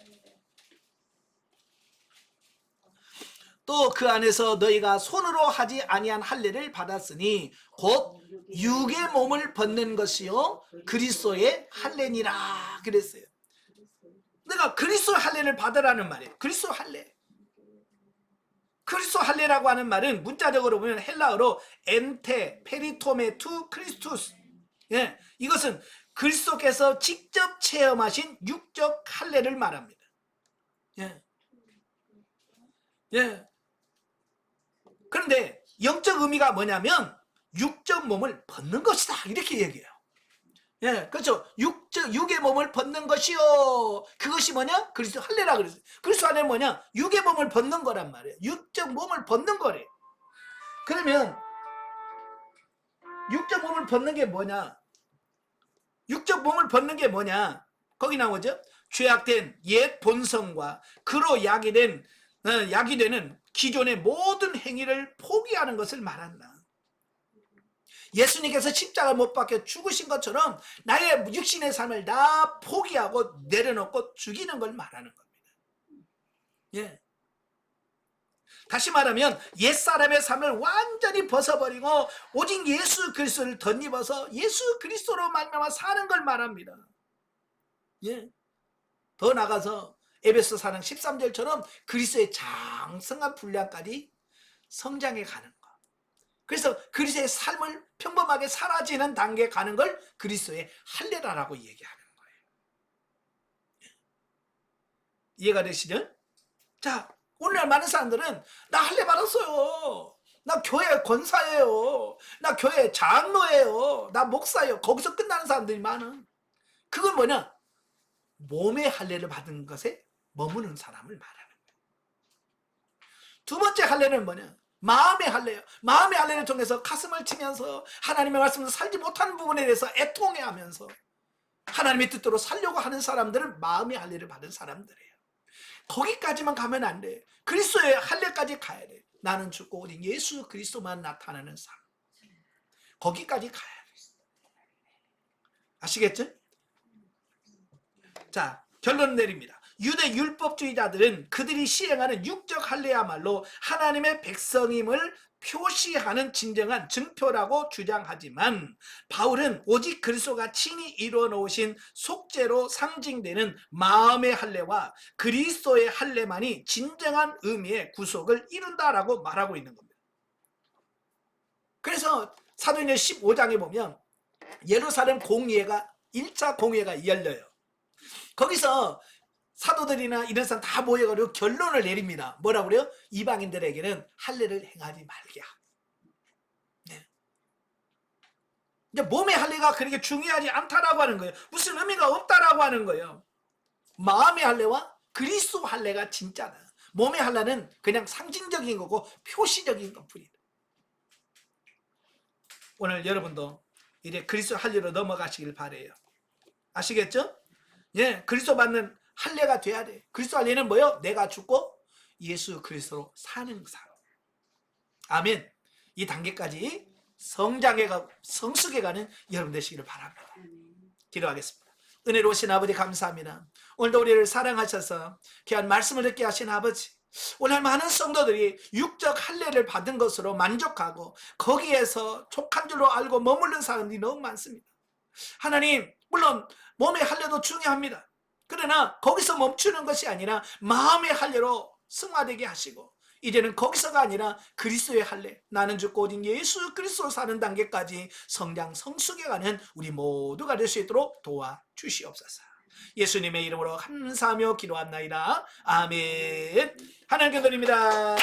또 그 안에서 너희가 손으로 하지 아니한 할례를 받았으니 곧 육의 몸을 벗는 것이요 그리스도의 할례니라 그랬어요. 내가 그리스도의 할례를 받으라는 말이에요. 그리스도 할례. 그리스도 할례라고 하는 말은 문자적으로 보면 헬라어로 엔테 페리토메 투 크리스투스. 예, 이것은 그리스도께서 직접 체험하신 육적 할례를 말합니다. 예. 예. 그런데 영적 의미가 뭐냐면 육적 몸을 벗는 것이다. 이렇게 얘기해요. 예, 그렇죠. 육의 몸을 벗는 것이요. 그것이 뭐냐? 그리스도 할례라 그랬어요. 그리스도 할례는 뭐냐? 육의 몸을 벗는 거란 말이에요. 육적 몸을 벗는 거래. 그러면 육적 몸을 벗는 게 뭐냐? 육적 몸을 벗는 게 뭐냐? 거기 나오죠. 죄악된 옛 본성과 그로 야기되는 기존의 모든 행위를 포기하는 것을 말한다. 예수님께서 십자가를 못 박혀 죽으신 것처럼 나의 육신의 삶을 다 포기하고 내려놓고 죽이는 걸 말하는 겁니다. 예. 다시 말하면 옛사람의 삶을 완전히 벗어버리고 오직 예수 그리스도를 덧입어서 예수 그리스도로 말미암아 사는 걸 말합니다. 예. 더 나가서 에베소 4장 13절처럼 그리스도의 장성한 분량까지 성장해 가는 것. 그래서 그리스도의 삶을 평범하게 사라지는 단계에 가는 걸 그리스도의 할례라고 얘기하는 거예요. 이해가 되시죠? 자, 오늘날 많은 사람들은 나 할례 받았어요. 나 교회 권사예요. 나 교회 장로예요. 나 목사예요. 거기서 끝나는 사람들이 많아. 그건 뭐냐? 몸의 할례를 받은 것에 머무는 사람을 말하는 거예요. 두 번째 할례는 뭐냐? 마음의 할례예요. 마음의 할례를 통해서 가슴을 치면서 하나님의 말씀을 살지 못하는 부분에 대해서 애통해하면서 하나님의 뜻대로 살려고 하는 사람들은 마음의 할례를 받은 사람들이에요. 거기까지만 가면 안 돼. 그리스도의 할례까지 가야 돼. 나는 죽고 오직 예수 그리스도만 나타나는 삶. 거기까지 가야 돼. 아시겠죠? 자, 결론 내립니다. 유대 율법주의자들은 그들이 시행하는 육적 할례야말로 하나님의 백성임을 표시하는 진정한 증표라고 주장하지만 바울은 오직 그리스도가 친히 이루어 놓으신 속죄로 상징되는 마음의 할례와 그리스도의 할례만이 진정한 의미의 구속을 이룬다라고 말하고 있는 겁니다. 그래서 사도행전 15장에 보면 예루살렘 공회가 1차 공회가 열려요. 거기서 사도들이나 이런 사람 다 모여가지고 결론을 내립니다. 뭐라고 그래요? 이방인들에게는 할례를 행하지 말게 하고. 네. 이제 몸의 할례가 그렇게 중요하지 않다라고 하는 거예요. 무슨 의미가 없다라고 하는 거예요. 마음의 할례와 그리스도 할례가 진짜다. 몸의 할례는 그냥 상징적인 거고 표시적인 것뿐이다. 오늘 여러분도 이제 그리스도 할례로 넘어가시길 바래요. 아시겠죠? 예, 그리스도 받는 할례가 돼야 돼. 그리스도 할례는 뭐예요? 내가 죽고 예수 그리스도로 사는 삶. 아멘. 이 단계까지 성숙해 가는 여러분 되시기를 바랍니다. 기도하겠습니다. 은혜로우신 아버지 감사합니다. 오늘도 우리를 사랑하셔서 귀한 말씀을 듣게 하신 아버지, 오늘 많은 성도들이 육적 할례를 받은 것으로 만족하고 거기에서 족한 줄로 알고 머무르는 사람들이 너무 많습니다. 하나님, 물론 몸의 할례도 중요합니다. 그러나 거기서 멈추는 것이 아니라 마음의 할례로 승화되게 하시고 이제는 거기서가 아니라 그리스도의 할례, 나는 죽고 오직 예수 그리스도로 사는 단계까지 성장 성숙해가는 우리 모두가 될 수 있도록 도와주시옵소서. 예수님의 이름으로 감사하며 기도합나이다. 아멘. 하나님께 드립니다.